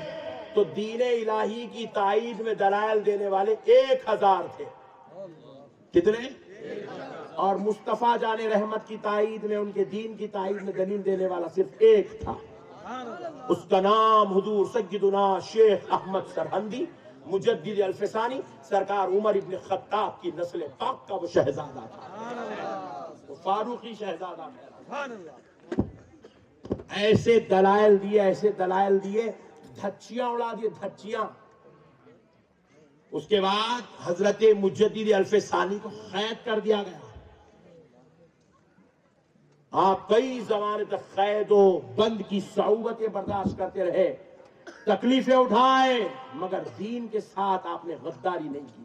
تو دین الہی کی تائید میں دلائل دینے والے 1000 تھے. کتنے؟ اور مصطفیٰ جان رحمت کی تائید میں, ان کے دین کی تائید میں دلیل دینے والا صرف ایک تھا. اس کا نام حضور سیدنا شیخ احمد سرہندی مجدد الف ثانی, سرکار عمر ابن خطاب کی نسل پاک کا وہ شہزادہ تھا, وہ فاروقی شہزادہ تھا. ایسے دلائل دیے, دھچیاں اڑا دیے, دھچیاں. اس کے بعد حضرت مجدد الف ثانی کو قید کر دیا گیا. آپ کئی زمانے تک قید و بند کی صعوبتیں برداشت کرتے رہے, تکلیفیں اٹھائے, مگر دین کے ساتھ آپ نے غداری نہیں کی,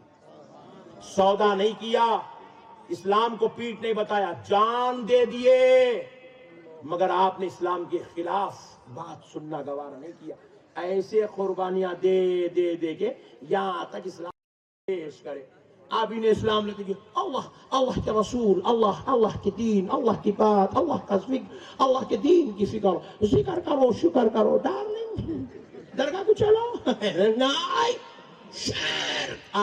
سودا نہیں کیا, اسلام کو پیٹ نہیں بتایا, جان دے دیے, مگر آپ نے اسلام کے خلاف بات سننا گوارا نہیں کیا. ایسے قربانیاں دے کے یہاں تک اسلام پیش کرے. آپ انہیں اسلام لیتے کہ اللہ کے رسول, اللہ کے دین, اللہ کی بات, اللہ کا ذکر, اللہ کے دین کی ذکر کرو, شکر کرو. ڈارلنگ درگاہ کو چلو. نہیں, شرک.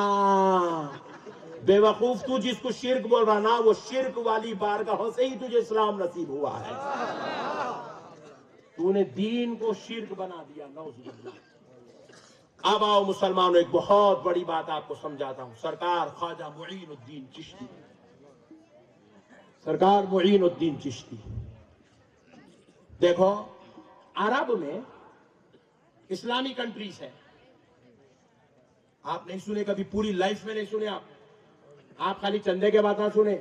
بے وقوف, تو جس کو شرک بول رہا نا, وہ شرک والی بارگاہوں سے ہی تجھے اسلام نصیب ہوا ہے. تو نے دین کو شرک بنا دیا, نعوذ باللہ. اب آؤ مسلمانوں, ایک بہت بڑی بات آپ کو سمجھاتا ہوں. سرکار خواجہ معین الدین چشتی, سرکار معین الدین چشتی, دیکھو عرب میں اسلامی کنٹریز ہے. آپ نہیں سنے کبھی, پوری لائف میں نہیں سنے آپ خالی چندے کے باتیں سنے.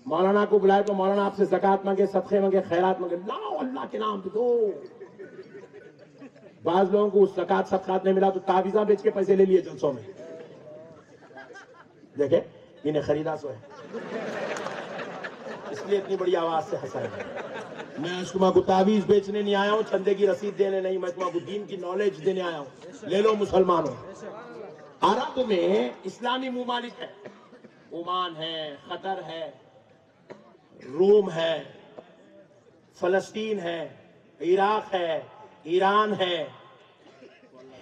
مولانا کو بلائے تو مولانا آپ سے زکات مانگے, صدقے مانگے, خیرات مانگے, لاؤ اللہ کے نام پہ دو. بعض لوگوں کو زکات صدقات نہیں ملا تو تعویذاں بیچ کے پیسے لے لیے جلسوں میں. دیکھیں انہیں خریدا سو ہے, اس لیے اتنی بڑی آواز سے ہنسا ہے. میں تمہاں کو تعویذ بیچنے نہیں آیا ہوں, چندے کی رسید دینے نہیں, میں تمہاں کو دین کی نالج دینے آیا ہوں. لے لو مسلمانوں. عرب میں اسلامی ممالک ہے, عمان ہے, قطر ہے, روم ہے, فلسطین ہے, عراق ہے, ایران ہے,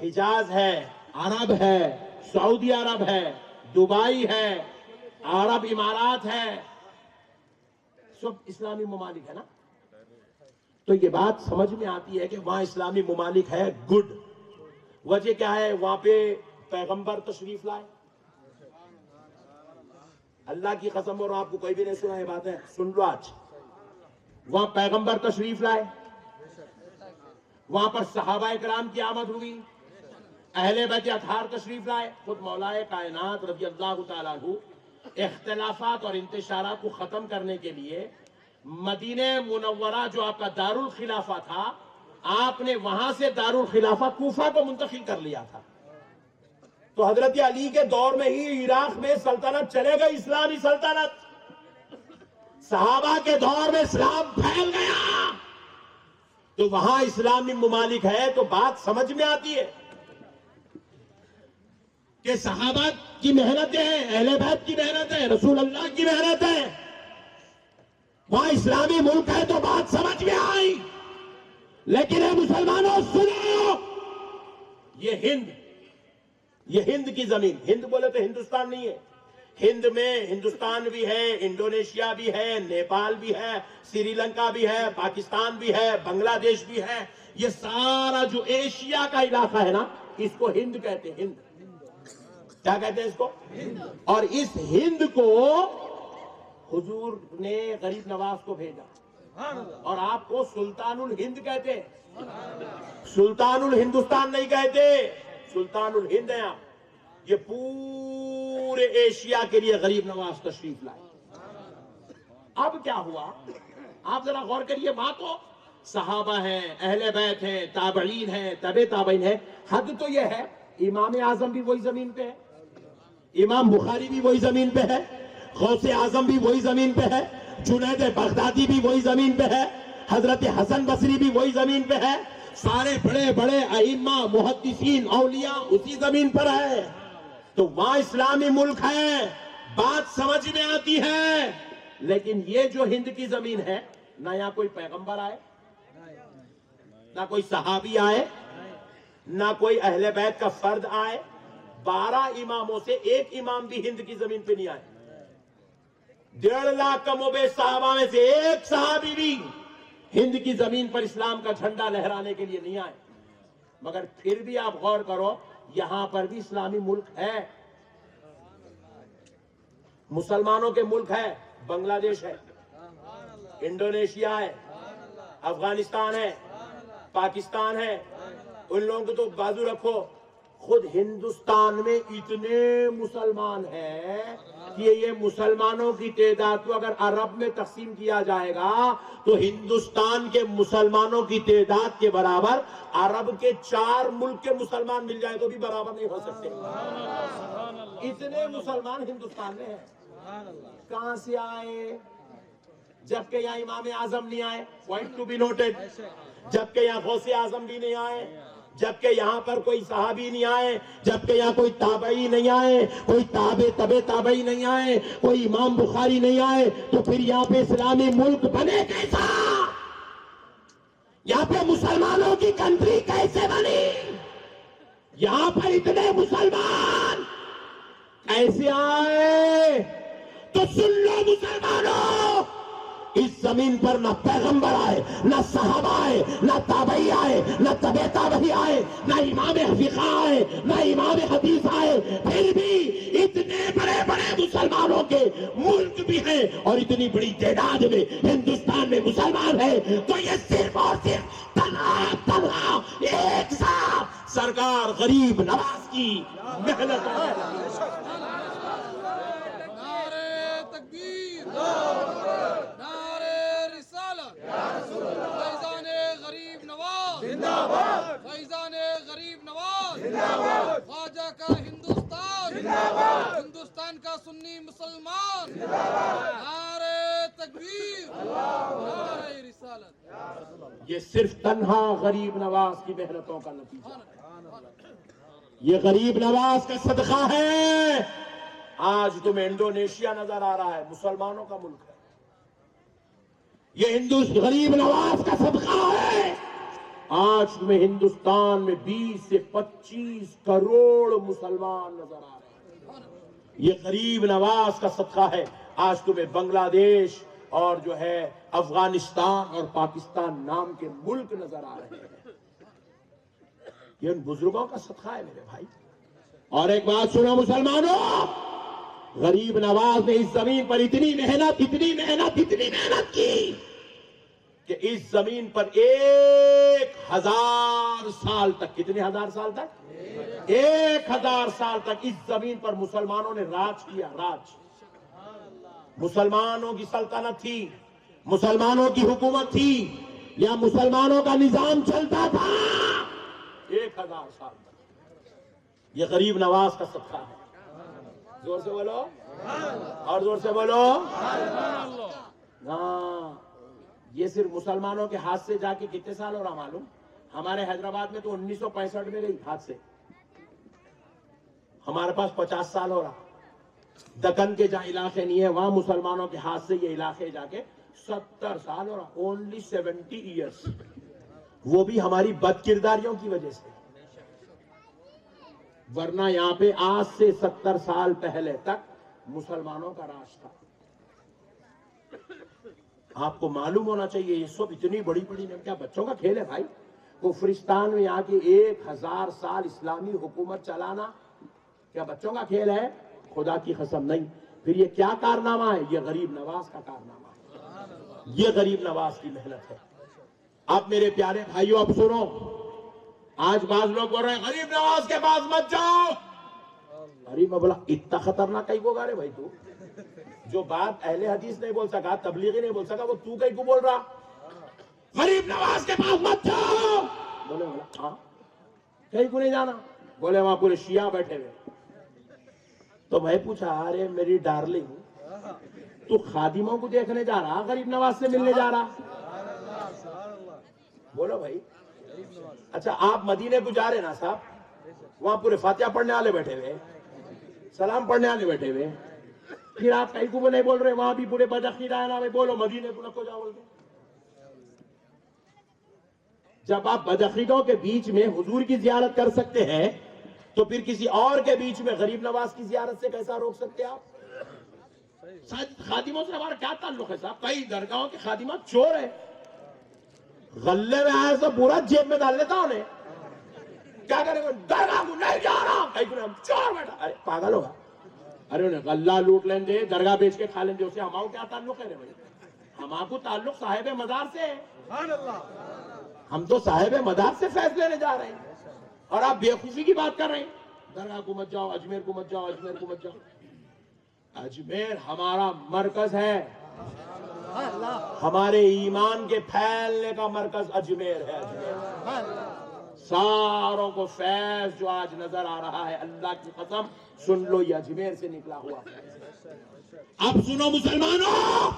حجاز ہے, عرب ہے, سعودی عرب ہے, دبئی ہے, عرب امارات ہے, سب اسلامی ممالک ہے نا. تو یہ بات سمجھ میں آتی ہے کہ وہاں اسلامی ممالک ہے, گڈ. وجہ کیا ہے, وہاں پہ پیغمبر تشریف لائے. اللہ کی قسم, اور آپ کو کوئی بھی نہیں سنا یہ باتیں, سن لو آج. وہاں پیغمبر تشریف لائے، وہاں پر صحابہ کرام کی آمد ہوئی، اہل بیت اطہار تشریف لائے، خود مولائے کائنات رضی اللہ تعالیٰ عنہ اختلافات اور انتشارات کو ختم کرنے کے لیے مدینہ منورہ جو آپ کا دارالخلافہ تھا، آپ نے وہاں سے دارالخلافہ کوفہ کو منتقل کر لیا تھا۔ تو حضرت علی کے دور میں ہی عراق میں سلطنت چلے گئی، اسلامی سلطنت۔ صحابہ کے دور میں اسلام پھیل گیا، تو وہاں اسلامی ممالک ہے تو بات سمجھ میں آتی ہے کہ صحابہ کی محنت ہے، اہل بیت کی محنت ہے، رسول اللہ کی محنت ہے، وہاں اسلامی ملک ہے تو بات سمجھ میں آئی۔ لیکن اے مسلمانوں سنو، یہ ہند کی زمین، ہند بولے تو ہندوستان نہیں ہے، ہند میں ہندوستان بھی ہے، انڈونیشیا بھی ہے، نیپال بھی ہے، سری لنکا بھی ہے، پاکستان بھی ہے، بنگلہ دیش بھی ہے، یہ سارا جو ایشیا کا علاقہ ہے نا، اس کو ہند کہتے ہیں۔ ہند کیا کہتے ہیں اس کو؟ اور اس ہند کو حضور نے غریب نواز کو بھیجا، اور آپ کو سلطان الہند کہتے ہیں، سلطان الہندوستان نہیں کہتے، سلطان الہند ہیں آپ۔ یہ پورے ایشیا کے لیے غریب نواز تشریف لائے۔ اب کیا ہوا، آپ ذرا غور کریے، وہاں تو صحابہ ہیں، اہل بیت ہیں، تابعین ہیں، تبع تابعین ہیں۔ حد تو یہ ہے امام اعظم بھی وہی زمین پہ ہے، امام بخاری بھی وہی زمین پہ ہے، غوث اعظم بھی وہی زمین پہ ہے، جنید بغدادی بھی وہی زمین پہ ہے، حضرت حسن بصری بھی وہی زمین پہ ہے، سارے بڑے بڑے ائمہ محدثین اولیاء اسی زمین پر ہے۔ تو وہاں اسلامی ملک ہے، بات سمجھ میں آتی ہے۔ لیکن یہ جو ہند کی زمین ہے، نہ یہاں کوئی پیغمبر آئے، نہ کوئی صحابی آئے، نہ کوئی اہل بیت کا فرد آئے، 12 اماموں سے ایک امام بھی ہند کی زمین پہ نہیں آئے، 1.5 لاکھ کم و بیش صحابہ میں سے ایک صحابی بھی ہند کی زمین پر اسلام کا جھنڈا لہرانے کے لیے نہیں آئے۔ مگر پھر بھی آپ غور کرو، یہاں پر بھی اسلامی ملک ہے، مسلمانوں کے ملک ہے، بنگلہ دیش ہے، انڈونیشیا ہے، افغانستان ہے، پاکستان ہے، ان لوگوں کو تو بازو رکھو۔ خود ہندوستان میں اتنے مسلمان ہیں کہ یہ مسلمانوں کی تعداد کو اگر عرب میں تقسیم کیا جائے گا تو ہندوستان کے مسلمانوں کی تعداد کے برابر عرب کے 4 ملک کے مسلمان مل جائے تو بھی برابر نہیں ہو سکتے۔ اتنے مسلمان ہندوستان میں ہیں۔ کہاں سے آئے؟ جبکہ یہاں امام اعظم نہیں آئے، پوائنٹ ٹو بی نوٹڈ، جبکہ یہاں غوث اعظم بھی نہیں آئے، جبکہ یہاں پر کوئی صحابی نہیں آئے، جبکہ یہاں کوئی تابعی نہیں آئے، کوئی تبع تابعی نہیں آئے، کوئی امام بخاری نہیں آئے، تو پھر یہاں پہ اسلامی ملک بنے کیسا؟ یہاں پہ مسلمانوں کی کنٹری کیسے بنی؟ یہاں پر اتنے مسلمان کیسے آئے؟ تو سن لو مسلمانوں، اس زمین پر نہ پیغمبر آئے، نہ صحابہ آئے، نہ تابعی آئے، نہ تبع تابعی آئے، نہ امام فقہ آئے، نہ امام حدیث آئے، پھر بھی اتنے بڑے بڑے مسلمانوں کے ملک بھی ہیں اور اتنی بڑی تعداد میں ہندوستان میں مسلمان ہیں، تو یہ صرف اور صرف تنہا ایک ساتھ سرکار غریب نواز کی محنت ہے۔ فیضان غریب نواز، خواجہ کا ہندوستان، ہندوستان کا سنی مسلمان، نعرہ تکبیر، نعرہ رسالت۔ یہ صرف تنہا غریب نواز کی محنتوں کا نتیجہ ہے، یہ غریب نواز کا صدقہ ہے۔ آج تمہیں انڈونیشیا نظر آ رہا ہے، مسلمانوں کا ملک ہے، یہ غریب نواز کا صدقہ ہے۔ آج تمہیں ہندوستان میں 20 سے 25 کروڑ مسلمان نظر آ رہے ہیں، یہ غریب نواز کا صدقہ ہے۔ آج تمہیں بنگلہ دیش اور جو ہے افغانستان اور پاکستان نام کے ملک نظر آ رہے ہیں، یہ ان بزرگوں کا صدقہ ہے میرے بھائی۔ اور ایک بات سنو مسلمانوں، غریب نواز نے اس زمین پر اتنی محنت کی کہ اس زمین پر 1000 سال تک، کتنے ہزار سال تک؟ 1000 سال تک اس زمین پر مسلمانوں نے راج کیا، راج، مسلمانوں کی سلطنت تھی، مسلمانوں کی حکومت تھی، یا مسلمانوں کا نظام چلتا تھا 1000 سال تک۔ یہ غریب نواز کا صدقہ ہے۔ زور سے بولو اور زور سے بولو۔ ہاں، یہ صرف مسلمانوں کے ہاتھ سے جا کے کتنے سال ہو رہا معلوم؟ ہمارے حیدرآباد میں تو 1965 میں گئی ہاتھ سے، ہمارے پاس 50 سال ہو رہا۔ دکن کے جہاں علاقے نہیں ہے وہاں مسلمانوں کے ہاتھ سے یہ علاقے جا کے 70 سال ہو رہا، اونلی 70 ایئرس، وہ بھی ہماری بد کرداریوں کی وجہ سے۔ ورنہ یہاں پہ آج سے 70 سال پہلے تک مسلمانوں کا راج تھا۔ آپ کو معلوم ہونا چاہیے یہ سب اتنی بڑی بڑی کیا بچوں کا کھیل ہے بھائی؟ کفرستان میں آ کے 1000 سال اسلامی حکومت چلانا کیا بچوں کا کھیل ہے؟ خدا کی قسم نہیں۔ پھر یہ کیا کارنامہ ہے؟ یہ غریب نواز کا کارنامہ ہے، یہ غریب نواز کی محنت ہے۔ اب میرے پیارے بھائیوں اب سنو، آج بعض لوگ بول رہے ہیں غریب نواز کے پاس مت جاؤ۔ غریب میں بولا اتنا خطرناک کہیں کو گا رے بھائی؟ تو جو بات اہل حدیث نہیں بول سکا، تبلیغی نہیں بول سکا، وہ تو کہیں کو بول رہا؟ غریب نواز کے پاس مت جاؤ۔ بولے ہاں کہیں کو نہیں جانا؟ بولے وہاں پورے شیعہ بیٹھے ہوئے۔ تو میں پوچھا ارے میری ڈارلنگ تو خادموں کو دیکھنے جا رہا غریب نواز سے ملنے جا رہا؟ بولو بھائی۔ اچھا آپ مدینے کو جا رہے نا صاحب، وہاں پورے فاتحہ پڑھنے والے بیٹھے ہوئے، سلام پڑھنے والے بیٹھے ہوئے، پھر آپ کہیں کو نہیں بول رہے وہاں بھی پورے بدعقیدہ ہے نا؟ بولو مدینے کو نہ کو جاؤ۔ جب آپ بدعقیدوں کے بیچ میں حضور کی زیارت کر سکتے ہیں تو پھر کسی اور کے بیچ میں غریب نواز کی زیارت سے کیسا روک سکتے آپ؟ خادموں سے ہمارا کیا تعلق ہے صاحب؟ کئی درگاہوں کے خادمات چور ہیں، غلے میں آئے تو پورا جیب میں ڈال لیتا انہیں۔ کیا کریں گے؟ درگاہ کو نہیں جا رہا، کہیں کو ہم چور بیٹھا۔ ارے پاگل ہوگا؟ ارے انہیں غلہ لوٹ لیں گے، درگاہ بیچ کے کھا لیں گے، اسے ہمارا کیا تعلق ہے رے بھائی؟ ہمارا کو تعلق صاحب مزار سے ہے، ہم تو صاحب مزار سے فیض لینے جا رہے ہیں، اور آپ بےوقوفی کی بات کر رہے ہیں درگاہ کو مت جاؤ، اجمیر کو مت جاؤ، اجمیر کو مت جاؤ۔ اجمیر ہمارا مرکز ہے، ہمارے ایمان کے پھیلنے کا مرکز اجمیر ہے۔ ساروں کو فیض جو آج نظر آ رہا ہے اللہ کی قسم سن لو یہ اجمیر سے نکلا ہوا ہے۔ اب سنو مسلمانوں،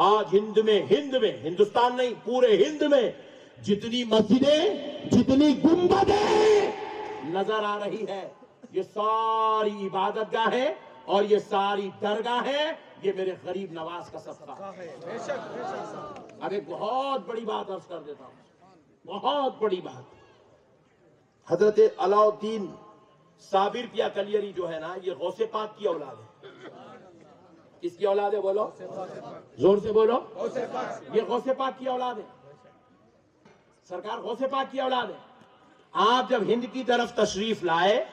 آج ہند میں ہندوستان نہیں پورے ہند میں جتنی مسجدیں، جتنی گنبدیں نظر آ رہی ہے، یہ ساری عبادت گاہیں اور یہ ساری درگاہیں یہ میرے غریب نواز کا صدقہ ہے۔ اب ایک بہت بڑی بات عرض کر دیتا ہوں، بہت بڑی بات۔ حضرت علاؤالدین صابر پیا کلیری جو ہے نا، یہ غوث پاک کی اولاد ہے۔ کس کی اولاد ہے بولو؟ زور سے بولو۔ یہ غوث پاک کی اولاد ہے، سرکار غوث پاک کی اولاد ہے۔ آپ جب ہند کی طرف تشریف لائے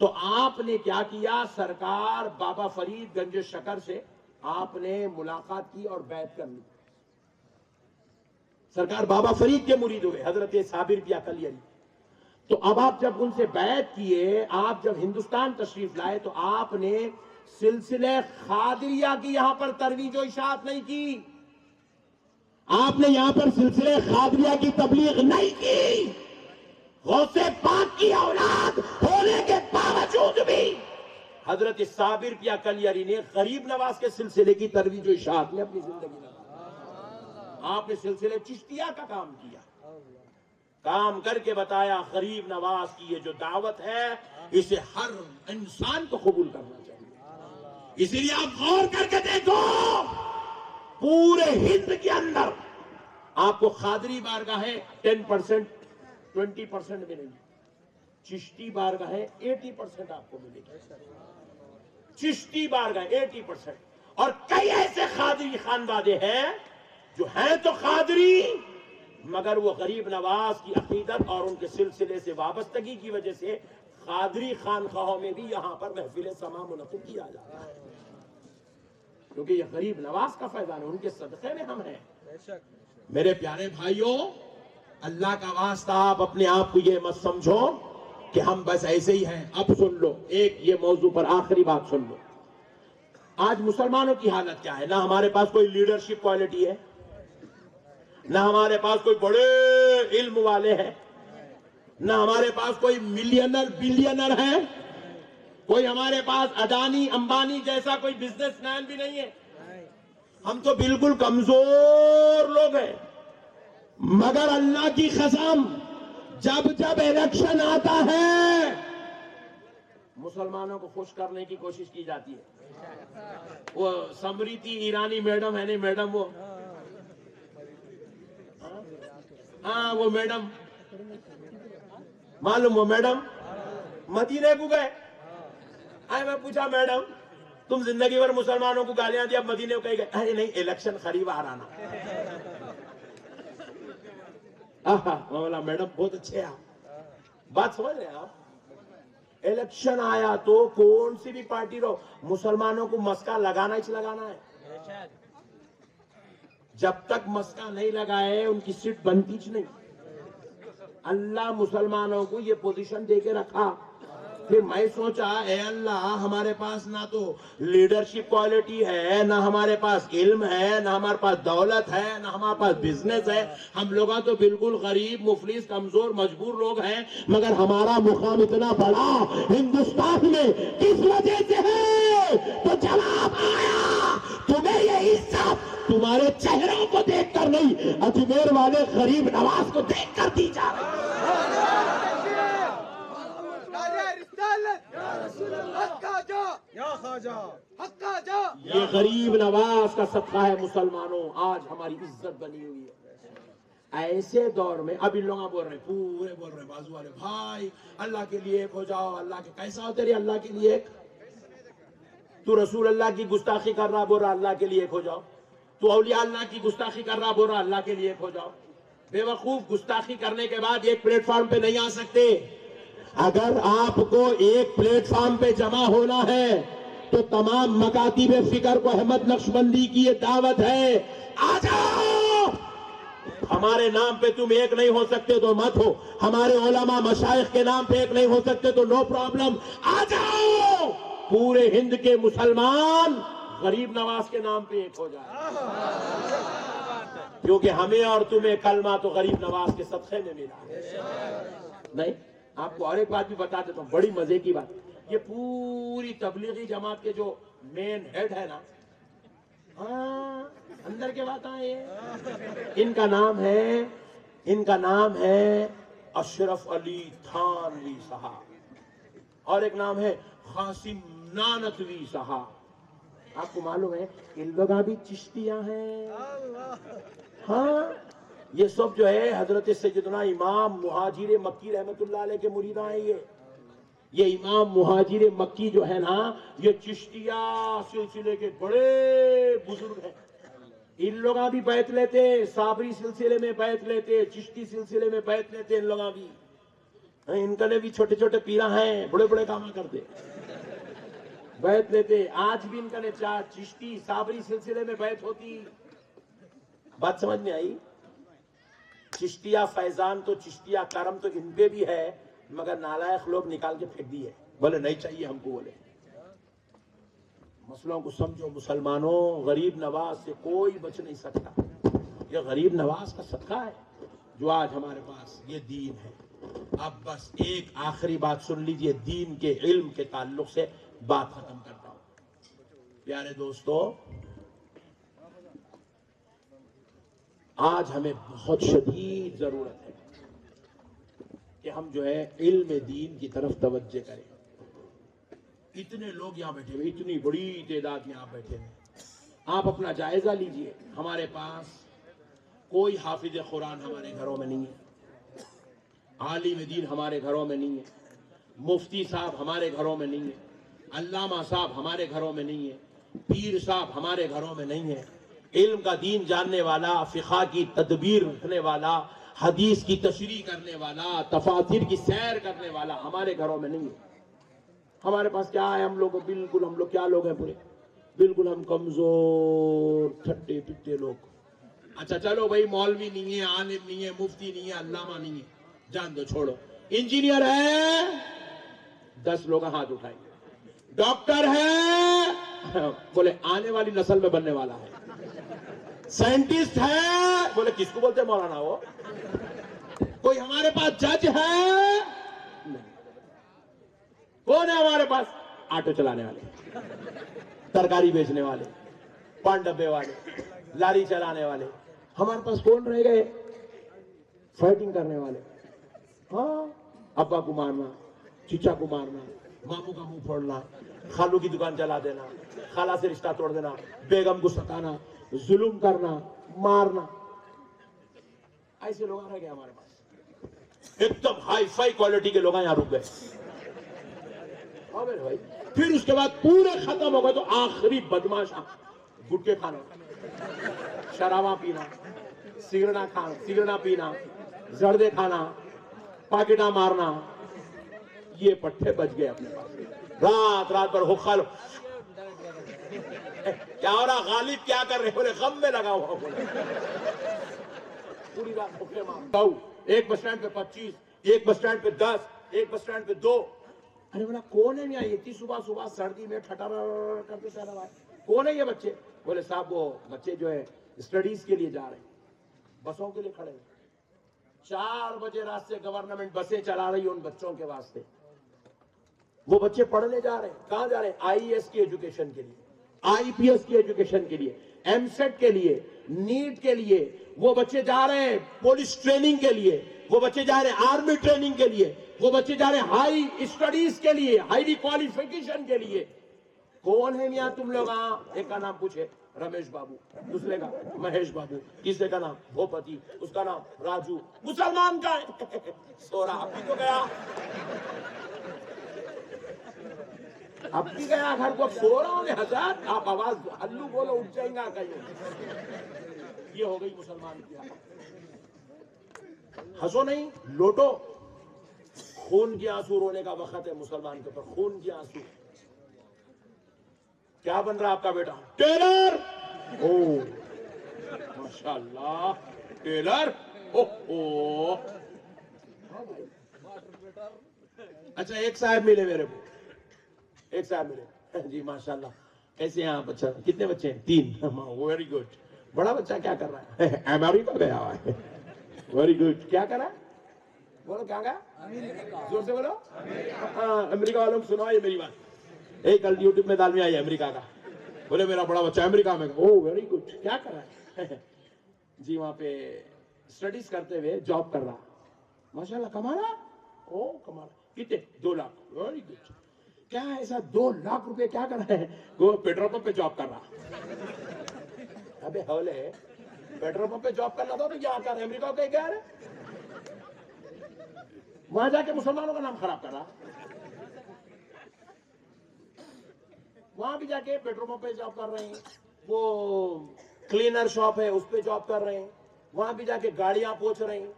تو آپ نے کیا کیا؟ سرکار بابا فرید گنج شکر سے آپ نے ملاقات کی اور بیعت کر لی۔ سرکار بابا فرید کے مرید ہوئے حضرت صابر پیا کلیری۔ تو اب آپ جب ان سے بیعت کیے، آپ جب ہندوستان تشریف لائے تو آپ نے سلسلہ قادریہ کی یہاں پر ترویج و اشاعت نہیں کی، آپ نے یہاں پر سلسلہ قادریہ کی تبلیغ نہیں کی۔ غوث پاک کی اولاد ہونے کے باوجود بھی حضرت صابر پیا کلیری نے غریب نواز کے سلسلے کی ترویج و اشاعت میں اپنی زندگی لگا۔ آپ نے سلسلے چشتیہ کا کام کیا، کام کر کے بتایا غریب نواز کی یہ جو دعوت ہے اسے ہر انسان کو قبول کرنا چاہیے۔ اسی لیے آپ غور کر کے دیکھو، پورے ہند کے اندر آپ کو قادری بارگاہیں 10%، 20% ملیں گی، چشتی بارگاہیں 80% آپ کو ملے گی۔ چشتی بارگاہیں 80%، اور کئی ایسے قادری خانوادے ہیں جو ہیں تو قادری مگر وہ غریب نواز کی عقیدت اور ان کے سلسلے سے وابستگی کی وجہ سے قادری خانقاہوں میں بھی یہاں پر محفل سما منعقد کیا جاتا ہے، کیونکہ یہ غریب نواز کا فیضان ہے، ان کے صدقے میں ہم ہیں۔ میرے پیارے بھائیوں، اللہ کا واسطہ آپ اپنے آپ کو یہ مت سمجھو کہ ہم بس ایسے ہی ہیں. اب سن لو ایک یہ موضوع پر آخری بات سن لو. آج مسلمانوں کی حالت کیا ہے؟ نہ ہمارے پاس کوئی لیڈرشپ کوالٹی ہے، نہ ہمارے پاس کوئی بڑے علم والے ہیں، نہ ہمارے پاس کوئی ملینر بلینر ہے، کوئی ہمارے پاس اڈانی امبانی جیسا کوئی بزنس مین بھی نہیں ہے. ہم تو بالکل کمزور لوگ ہیں. مگر اللہ کی قسم، جب جب الیکشن آتا ہے مسلمانوں کو خوش کرنے کی کوشش کی جاتی ہے. وہ سمریتی ایرانی میڈم ہے نہیں میڈم، وہ ہاں وہ میڈم معلوم، وہ میڈم مدینے کو گئے. میں پوچھا میڈم تم زندگی بھر مسلمانوں کو گالیاں دی، اب مدینے کو کہیں گئے؟ ارے نہیں، الیکشن قریب آ رہا نا. مولا میڈم بہت اچھے آپ بات سمجھ رہے ہیں آپ. الیکشن آیا تو کون سی بھی پارٹی رہو، مسلمانوں کو مسکا لگانا ہی لگانا ہے. جب تک مسکا نہیں لگائے ان کی سیٹ بنتی نہیں. اللہ مسلمانوں کو یہ پوزیشن دے کے رکھا. پھر میں سوچا اے اللہ ہمارے پاس نہ تو لیڈرشپ کوالٹی ہے، نہ ہمارے پاس علم ہے، نہ ہمارے پاس دولت ہے، نہ ہمارے پاس بزنس ہے. ہم لوگ تو بالکل غریب مفلس کمزور مجبور لوگ ہیں. مگر ہمارا مقام اتنا بڑا ہندوستان میں کس وجہ سے ہے؟ تو جواب آیا، تمہیں یہ عزت تمہارے چہروں کو دیکھ کر نہیں، اجمیر والے غریب نواز کو دیکھ کر دی جا رہی. یہ غریب نواز کا صدقہ ہے مسلمانوں، آج ہماری عزت بنی ہوئی ہے. ایسے دور میں اب ان لوگ بول رہے پورے بول رہے بازو والے بھائی اللہ کے لیے ایک ہو جاؤ. اللہ کے کیسا ہوتے رہے اللہ کے لیے ایک؟ تو رسول اللہ کی گستاخی کر رہا بول رہا اللہ کے لیے ایک ہو جاؤ. تو اولیاء اللہ کی گستاخی کر رہا بول رہا اللہ کے لیے ایک ہو جاؤ. بے وقوف، گستاخی کرنے کے بعد ایک پلیٹ فارم پہ نہیں آ سکتے. اگر آپ کو ایک پلیٹ فارم پہ جمع ہونا ہے تو تمام مکاتب فکر کو احمد نقشبندی کی یہ دعوت ہے، آ جاؤ. ہمارے نام پہ تم ایک نہیں ہو سکتے تو مت ہو، ہمارے علماء مشائخ کے نام پہ ایک نہیں ہو سکتے تو نو پرابلم، آ جاؤ. پورے ہند کے مسلمان غریب نواز کے نام پہ ایک ہو جائے، کیونکہ ہمیں اور تمہیں کلمہ تو غریب نواز کے صدقے میں ملا. نہیں، آپ کو اور ایک بات بھی بتا دیتا ہوں، بڑی مزے کی بات. یہ پوری تبلیغی جماعت کے جو مین ہیڈ ہے نا، ہاں اندر کے بات آئے، ان کا نام ہے اشرف علی تھانوی صاحب، اور ایک نام ہے قاسم نانوتوی صاحب. آپ کو معلوم ہے ان لوگ بھی چشتیاں ہیں. ہاں یہ سب جو ہے حضرت سیدنا امام مہاجر مکی رحمت اللہ علیہ کے مریداں ہیں. یہ امام مہاجر مکی جو ہے نا، یہ چشتیہ سلسلے کے بڑے بزرگ ہیں. ان لوگ بھی بیعت لیتے، صابری سلسلے میں بیعت لیتے، چشتی سلسلے میں بیعت لیتے. ان لوگ بھی، ان کا بھی چھوٹے چھوٹے پیرا ہیں، بڑے بڑے کام کرتے، بیعت لیتے. آج بھی ان کا نے چشتی صابری سلسلے میں بیعت ہوتی. بات سمجھ میں آئی؟ چشتیہ فیضان تو چشتیہ کرم تو ان پہ بھی ہے، مگر نالائق لوگ نکال کے پھینک دیے، بولے نہیں چاہیے ہم کو. بولے مسئلوں کو سمجھو مسلمانوں، غریب نواز سے کوئی بچ نہیں سکتا. یہ غریب نواز کا صدقہ ہے جو آج ہمارے پاس یہ دین ہے. اب بس ایک آخری بات سن لیجئے، دین کے علم کے تعلق سے بات ختم کرتا ہوں. پیارے دوستو، آج ہمیں بہت شدید ضرورت ہے کہ ہم جو ہے علم دین کی طرف توجہ کریں. اتنے لوگ یہاں بیٹھے ہوئے، اتنی بڑی تعداد میں آپ بیٹھے ہیں. آپ اپنا جائزہ لیجئے. ہمارے پاس کوئی حافظ قرآن ہمارے گھروں میں نہیں ہے، عالم دین ہمارے گھروں میں نہیں ہے، مفتی صاحب ہمارے گھروں میں نہیں ہے، علامہ صاحب ہمارے گھروں میں نہیں ہے، پیر صاحب ہمارے گھروں میں نہیں ہے. علم کا دین جاننے والا، فقہ کی تدبیر رکھنے والا، حدیث کی تشریح کرنے والا، تفاسیر کی سیر کرنے والا ہمارے گھروں میں نہیں ہے. ہمارے پاس کیا ہے؟ ہم لوگ کیا لوگ ہیں پورے؟ بالکل ہم کمزور ٹھٹے پٹے لوگ. اچھا چلو بھائی مولوی نہیں ہے, عالم نہیں ہے, مفتی نہیں ہے, علامہ نہیں ہے, جان دو چھوڑو. انجینئر ہے, 10 لوگ ہاتھ اٹھائیں. ڈاکٹر ہے, بولے آنے والی نسل میں بننے والا ہے. سائنٹسٹ ہے, بولے کس کو بولتے ہیں مولانا وہ. کوئی ہمارے پاس جج ہے, کون ہے ہمارے پاس؟ آٹو چلانے والے, ترکاری بیچنے والے, پان ڈبے والے, لاری چلانے والے. ہمارے پاس کون رہ گئے؟ فائٹنگ کرنے والے. ہاں, ابا کو مارنا, چچا کو مارنا, ماموں کا منہ پھوڑنا, خالو کی دکان چلا دینا, خالہ سے رشتہ توڑ دینا, بیگم کو ستانا, ظلم کرنا, مارنا. ایسے لوگ رہ گئے ہمارے پاس. ایک دم ہائی فائی کوالٹی کے لوگ یہاں رک گئے. ہاں میرے بھائی, پھر اس کے بعد پورے ختم ہو گئے تو آخری بدماش گٹکے کھانا, شرابہ پینا, سگریٹ پینا, زردے کھانا, پاکٹا مارنا. یہ پٹھے بچ گئے اپنے پاس. رات رات پر حقہ لو, کیا ہو رہا غالب, کیا کر رہے؟ بولے غم میں لگا ہوا. بولے پوری رات حقے مار. ایک بس اسٹینڈ پہ 25, ایک بس اسٹینڈ پہ 10, ایک بس اسٹینڈ پہ 2. ارے بولا کون ہے میاں اتنی صبح صبح سردی میں ٹھٹر کرتے چلا رہا ہے, کون ہے یہ بچے؟ بولے صاحب وہ بچے جو ہے اسٹڈیز کے لیے جا رہے ہیں, بسوں کے لیے کھڑے ہیں. 4 بجے رات سے گورنمنٹ بسیں چلا رہی ہیں ان بچوں کے واسطے. وہ بچے پڑھنے جا رہے ہیں. کہاں جا رہے ہیں؟ آئی ایس کی ایجوکیشن کے لیے, آئی پی ایس کی ایجوکیشن کے لیے, ایم سیٹ کے لیے, نیٹ کے لیے. وہ بچے جا رہے ہیں پولیس ٹریننگ کے لیے, وہ بچے جا رہے ہیں آرمی ٹریننگ کے لیے, وہ بچے جا رہے ہیں ہائی اسٹڈیز کے لیے, ہائی کوالیفیکیشن کے لیے. کون ہے میاں تم لوگ؟ ایک کا نام پوچھے رمیش بابو, دوسرے کا مہیش بابو, تیسرے کا نام بھوپتی, اس کا نام راجو. مسلمان کا ہے سو رہا. اب بھی تو گیا, اب بھی گیا گھر کو. سو رہا ہوں حضرت, آپ آواز ہلو بولو اٹھ جائیں گا کہیں. یہ ہو گئی مسلمان کی حالت. ہنسو نہیں, لوٹو. خون کی آنسو رونے کا وقت ہے مسلمان کے اوپر, خون کی آنسو. کیا بن رہا آپ کا بیٹا؟ ٹیلر. او ماشاءاللہ, ٹیلر. او اچھا, ایک صاحب ملے میرے کو, ایک صاحب ملے. جی ماشاءاللہ, کیسے ہیں آپ؟ اچھا, کتنے بچے ہیں؟ 3. Very good. بڑا بچہ کیا کر رہا ہے؟ امریکہ گیا ہوا ہے. Very good. کیا کر رہا ہے؟ بولو کیا گیا, زور سے بولو. ہاں, امریکہ والوں کو سنو یہ میری بات. ایک کل یوٹیوب میں دال میں آئی امریکہ کا, بولے میرا بڑا بچہ امریکہ میں. او ویری گڈ. کیا کر رہا ہے؟ جی وہاں پہ اسٹڈیز کرتے ہوئے جاب کر رہا. ماشاءاللہ. کما رہا؟ او کما رہا. کتنے؟ 2 لاکھ. Very good. کیا ایسا 2 لاکھ روپے کیا کر رہے ہیں؟ وہ پیٹرول پمپ پہ جاب کر رہا. ابے ہولے, پیٹرول پمپ پہ جاب کرنا تھا تو کیا کر رہے؟ امریکہ کو کیا رہے, وہاں جا کے مسلمانوں کا نام خراب کر رہا. وہاں بھی جا کے پیٹرول پمپ پہ جاب کر رہے ہیں, وہ کلینر شاپ ہے اس پہ جاب کر رہے ہیں, وہاں بھی جا کے گاڑیاں پوچھ رہے ہیں.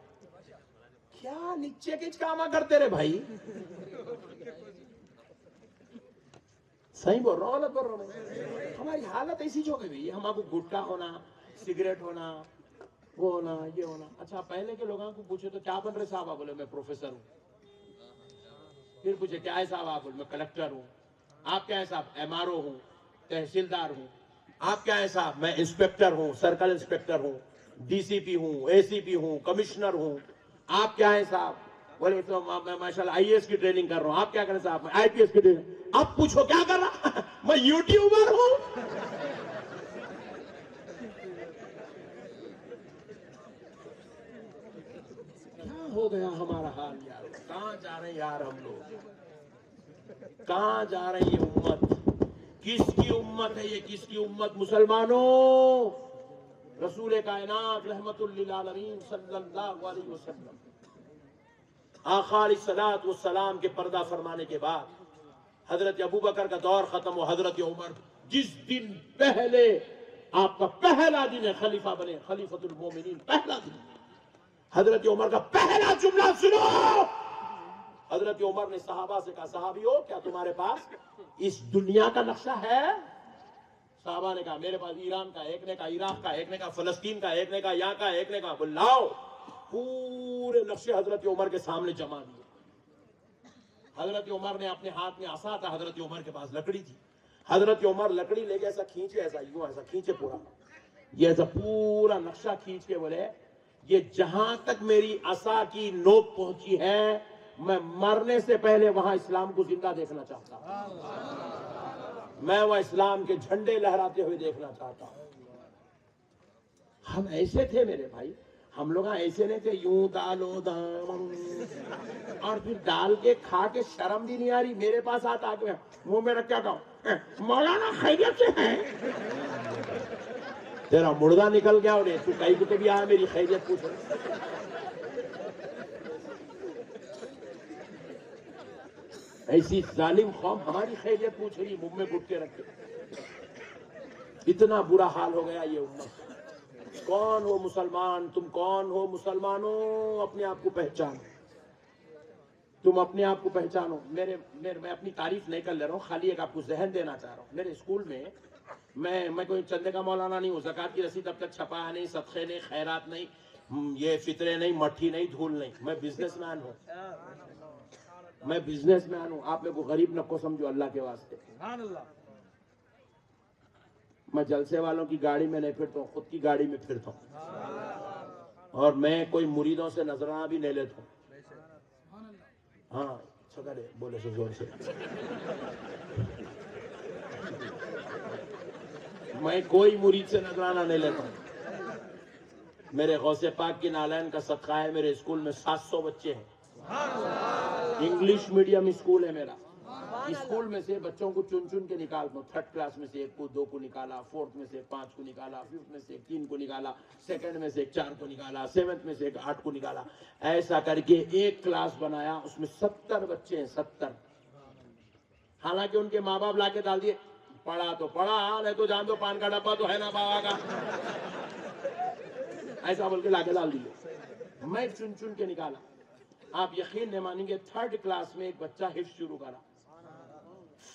کیا نیچے کچھ کاما کرتے رہے بھائی. صحیح بول رہا ہوں, غلط بول رہا ہوں؟ ہماری حالت ایسی جو گئی, ہمارا کو گٹکا ہونا, سگریٹ ہونا, وہ ہونا, یہ ہونا. اچھا پہلے کے لوگوں کو پوچھے تو کیا بن رہے صاحب؟ بولے میں پروفیسر ہوں. پھر پوچھے کیا ہے صاحب؟ آپ بولے میں کلکٹر ہوں. آپ کیا ہے صاحب؟ ایم آر او ہوں, تحصیلدار ہوں. آپ کیا ہے صاحب؟ میں انسپیکٹر ہوں, سرکل انسپیکٹر ہوں, ڈی سی پی ہوں, اے سی پی ہوں, کمشنر ہوں. آپ کیا ہے صاحب؟ بولے تو میں ماشاءاللہ آئی ایس کی ٹریننگ کر رہا ہوں. آپ کیا کریں صاحب؟ میں آئی پی ایس کی ٹریننگ. اب پوچھو کیا کر رہا؟ میں یوٹیوبر ہوں. کیا ہو گیا ہمارا حال یار؟ کہاں جا رہے ہیں یار ہم لوگ؟ کہاں جا رہے ہیں؟ یہ امت کس کی امت ہے؟ یہ کس کی امت؟ مسلمانوں, رسول کائنات رحمت للعالمین صلی اللہ علیہ وسلم آقا علیہ الصلوۃ والسلام کے پردہ فرمانے کے بعد حضرت ابوبکر کا دور ختم ہو. حضرت عمر جس دن پہلے آپ کا پہلا دن ہے خلیفہ بنے, خلیفۃ المومنین, پہلا دن. حضرت عمر کا پہلا جملہ سنو. حضرت عمر نے صحابہ سے کہا, صحابیوں کیا تمہارے پاس اس دنیا کا نقشہ ہے؟ صحابہ نے کہا میرے پاس ایران کا، ایک نے کہا عراق کا، ایک نے کہا فلسطین کا، ایک نے کہا یہاں کا، ایک نے کہا بلاؤ، پورے نقشے حضرت عمر کے سامنے جمع دیے. حضرت عمر نے اپنے ہاتھ میں عصا تھا، حضرت عمر کے پاس لکڑی تھی. حضرت عمر لکڑی لے کے ایسا کھینچے، ایسا یوں ایسا کھینچے پورا، یہ ایسا پورا نقشہ کھینچ کے بولے یہ جہاں تک میری عصا کی نوک پہنچی ہے میں مرنے سے پہلے وہاں اسلام کو زندہ دیکھنا چاہتا ہوں، میں وہ اسلام کے جھنڈے لہراتے ہوئے دیکھنا چاہتا ہوں. ہم ایسے تھے میرے بھائی، ہم لوگ ایسے نہیں تھے یوں ڈالو دام اور پھر ڈال کے کھا کے شرم بھی نہیں آ رہی. میرے پاس آتا کہ منہ میں رکھ کیا کہوں مولانا خیریت سے ہے، تیرا مردہ نکل گیا اور تو کئی کو بھی آیا میری خیریت پوچھ رہا. ایسی ظالم قوم ہماری خیریت پوچھ رہی، منہ میں گٹکے رکھے. اتنا برا حال ہو گیا یہ امت. کون ہو مسلمان؟ تم کون ہو مسلمانوں؟ اپنے آپ کو پہچانو، تم اپنے آپ کو پہچانو. میں اپنی تعریف نہیں کر لے رہا ہوں، خالی ایک آپ کو ذہن دینا چاہ رہا ہوں. میرے اسکول میں میں کوئی چندے کا مولانا نہیں ہوں، زکوٰۃ کی رسید اب تک چھپایا نہیں، صدقے نہیں، خیرات نہیں، یہ فطرے نہیں، مٹھی نہیں، دھول نہیں. میں بزنس مین ہوں، میں بزنس مین ہوں. آپ میرے کو غریب نہ کو سمجھو اللہ کے واسطے. میں جلسے والوں کی گاڑی میں نہیں پھرتا ہوں، خود کی گاڑی میں پھرتا ہوں، اور میں کوئی مریدوں سے نذرانہ بھی نہیں لیتا ہوں. ہاں چھکڑے بولے سے زور سے. میں کوئی مرید سے نذرانہ نہیں لیتا ہوں. میرے غوث پاک کی نالین کا صدقہ ہے، میرے اسکول میں 700 بچے ہیں. انگلش میڈیم اسکول ہے میرا. اسکول میں سے بچوں کو چن چن کے نکالتا ہوں. 3rd کلاس میں سے 1 کو 2 کو نکالا، 4th میں سے 5 کو نکالا، 5th میں سے 3 کو نکالا، 2nd میں سے 4 کو نکالا، 7th میں سے 8 کو نکالا. ایسا کر کے ایک کلاس بنایا، اس میں 70 بچے ہیں. 70. حالانکہ ان کے ماں باپ لا کے ڈال دیے، پڑھا تو پڑھا نہیں تو جان دو پان کا ڈبہ تو ہے نا بابا کا، ایسا بول کے لا کے ڈال دیے. میں چن چن کے نکالا. آپ یقین نہیں مانیں گے 3rd کلاس میں ایک بچہ حفظ شروع کرا،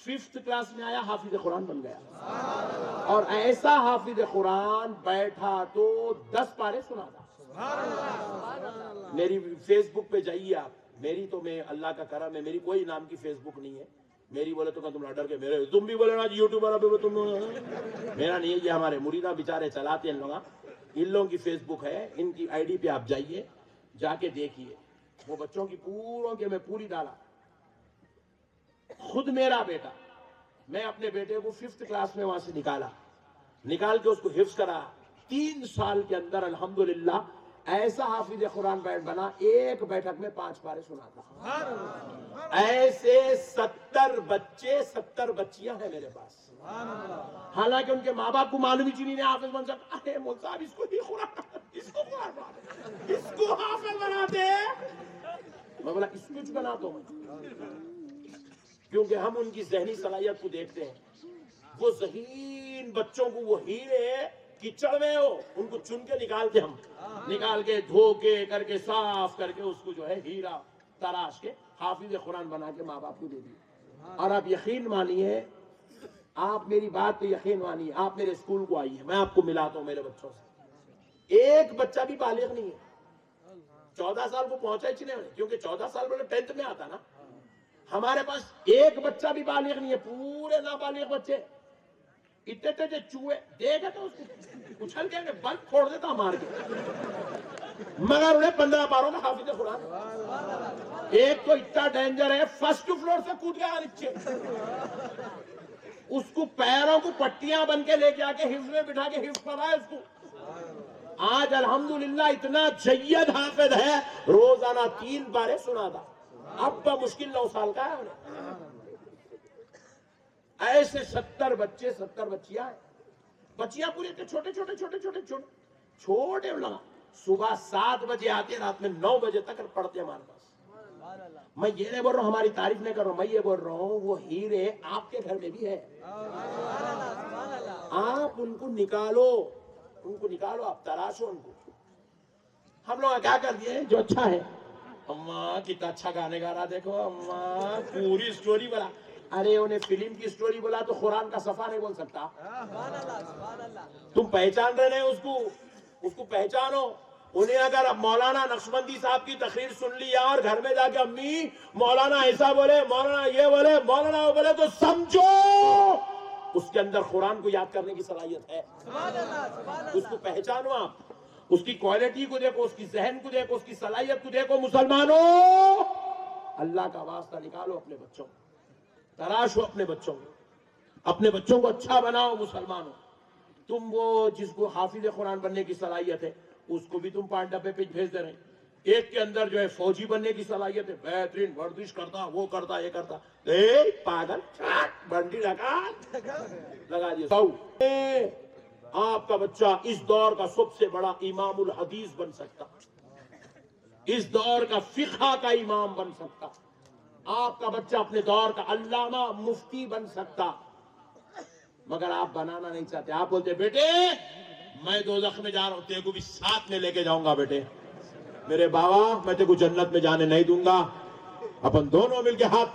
5th کلاس میں آیا حافظ قرآن بن گیا. اور ایسا حافظ قرآن بیٹھا تو 10 پارے سنا تھا. میری فیس بک پہ جائیے آپ. میری تو میں اللہ کا کرم ہے، میری کوئی نام کی فیس بک نہیں ہے. میری بولے تو کہ تم ڈر کے میرے تم بھی بولے نا یوٹیوب والا پہ تم میرا نہیں ہے. یہ ہمارے مریدہ بیچارے چلاتے ہیں ان لوگوں کی فیس بک ہے. ان کی آئی ڈی پہ آپ جائیے، جا کے دیکھیے. وہ بچوں کی پوروں کے میں پوری ڈالا. خود میرا بیٹا، میں اپنے بیٹے کو 5th کلاس میں وہاں سے نکال کے اس کو حفظ کرا. 3 سال کے اندر الحمدللہ ایسا حافظ قرآن بنا، ایک بیٹھک میں 5 پارے سنا تھا. ایسے 70 بچے 70 بچیاں ہیں میرے پاس. حالانکہ ان کے ماں باپ کو معلوم ہی چیز نہیں حافظ بن سکتا. ارے مول صاحب اس کو حافظ بناتے. میں بولا اس کچھ بناتا ہوں، کیونکہ ہم ان کی ذہنی صلاحیت کو دیکھتے ہیں. وہ ذہین بچوں کو وہ ہیرے کیچڑ میں ہو ان کو چن کے نکالتے، ہم نکال کے دھو کے کر کے صاف کر کے اس کو جو ہے ہیرا تراش کے حافظ قرآن بنا کے ماں باپ کو دے دی. اور آپ یقین مانیے، آپ میری بات پہ یقین مانیے، آپ میرے اسکول کو آئیے، میں آپ کو ملاتا ہوں میرے بچوں سے. ایک بچہ بھی بالغ نہیں ہے. 14 سال کو پہنچا ہی نہیں، کیونکہ 14 سال بولے 10th میں آتا نا. ہمارے پاس ایک بچہ بھی بالغ نہیں ہے، پورے نابالغ بچے. اتنے چوہے دیکھے تو اس کو اچھل کے بند پھوڑ دیتا مار کے، مگر انہیں 15 پاروں کا حافظ قرآن. ایک تو اتنا ڈینجر ہے، 1st فلور سے کود گیا نیچے. اس کو پیروں کو پٹیاں بن کے لے کے آ کے حفظ میں بٹھا کے حفظ پڑھا ہے اس کو. آج الحمدللہ اتنا جید حافظ ہے، روزانہ 3 پارے سنا تھا. اب مشکل 9 سال کا ہے. ایسے 70 بچے 70 بچیاں ہیں. بچیاں پورے چھوٹے چھوٹے چھوٹے چھوٹے چھوٹے چھوٹے لگا. صبح 7 بجے آتے، رات میں 9 بجے تک پڑھتے ہمارے پاس. میں یہ نہیں بول رہا ہوں ہماری تعریف نہیں کر رہا ہوں، میں یہ بول رہا ہوں وہ ہیرے آپ کے گھر میں بھی ہے. آپ ان کو نکالو، آپ تراشو ان کو. ہم لوگ کیا کر دیے جو اچھا ہے، اماں کتنا اچھا گانے گا رہا، دیکھو اماں پوری سٹوری بنا. ارے انہیں فلم کی سٹوری بولا تو قرآن کا صفحہ نہیں بول سکتا. تم پہچان رہے ہیں اس کو پہچانو. انہیں اگر اب مولانا نقشبندی صاحب کی تقریر سن لی اور گھر میں جا کے امی مولانا ایسا بولے, مولانا یہ بولے, مولانا وہ بولے, تو سمجھو اس کے اندر قرآن کو یاد کرنے کی صلاحیت ہے. اس کو پہچانو, آپ اس کی کوالٹی کو دیکھو, اس کی ذہن کو دیکھو, اس کی صلاحیت کو دیکھو. مسلمانوں, اللہ کا واسطہ نکالو اپنے بچوں, تراشو اپنے بچوں, اپنے بچوں کو اچھا بناؤ. مسلمانوں, تم وہ جس کو حافظ قرآن بننے کی صلاحیت ہے اس کو بھی تم 5 ڈبے پہ بھیج دے رہے ہیں. ایک کے اندر جو ہے فوجی بننے کی صلاحیت ہے, بہترین ورزش کرتا, وہ کرتا, یہ کرتا, پاگل بنڈی لگا دیا. آپ کا بچہ اس دور کا سب سے بڑا امام الحدیث بن سکتا, اس دور کا فقہ کا امام بن سکتا. آپ کا بچہ اپنے دور کا علامہ مفتی بن سکتا, مگر آپ بنانا نہیں چاہتے. آپ بولتے بیٹے میں دوزخ میں جا رہا ہوں, تیرے کو بھی ساتھ میں لے کے جاؤں گا. بیٹے میرے بابا, میں تیرے کو جنت میں جانے نہیں دوں گا. اپن دونوں مل کے ہاتھ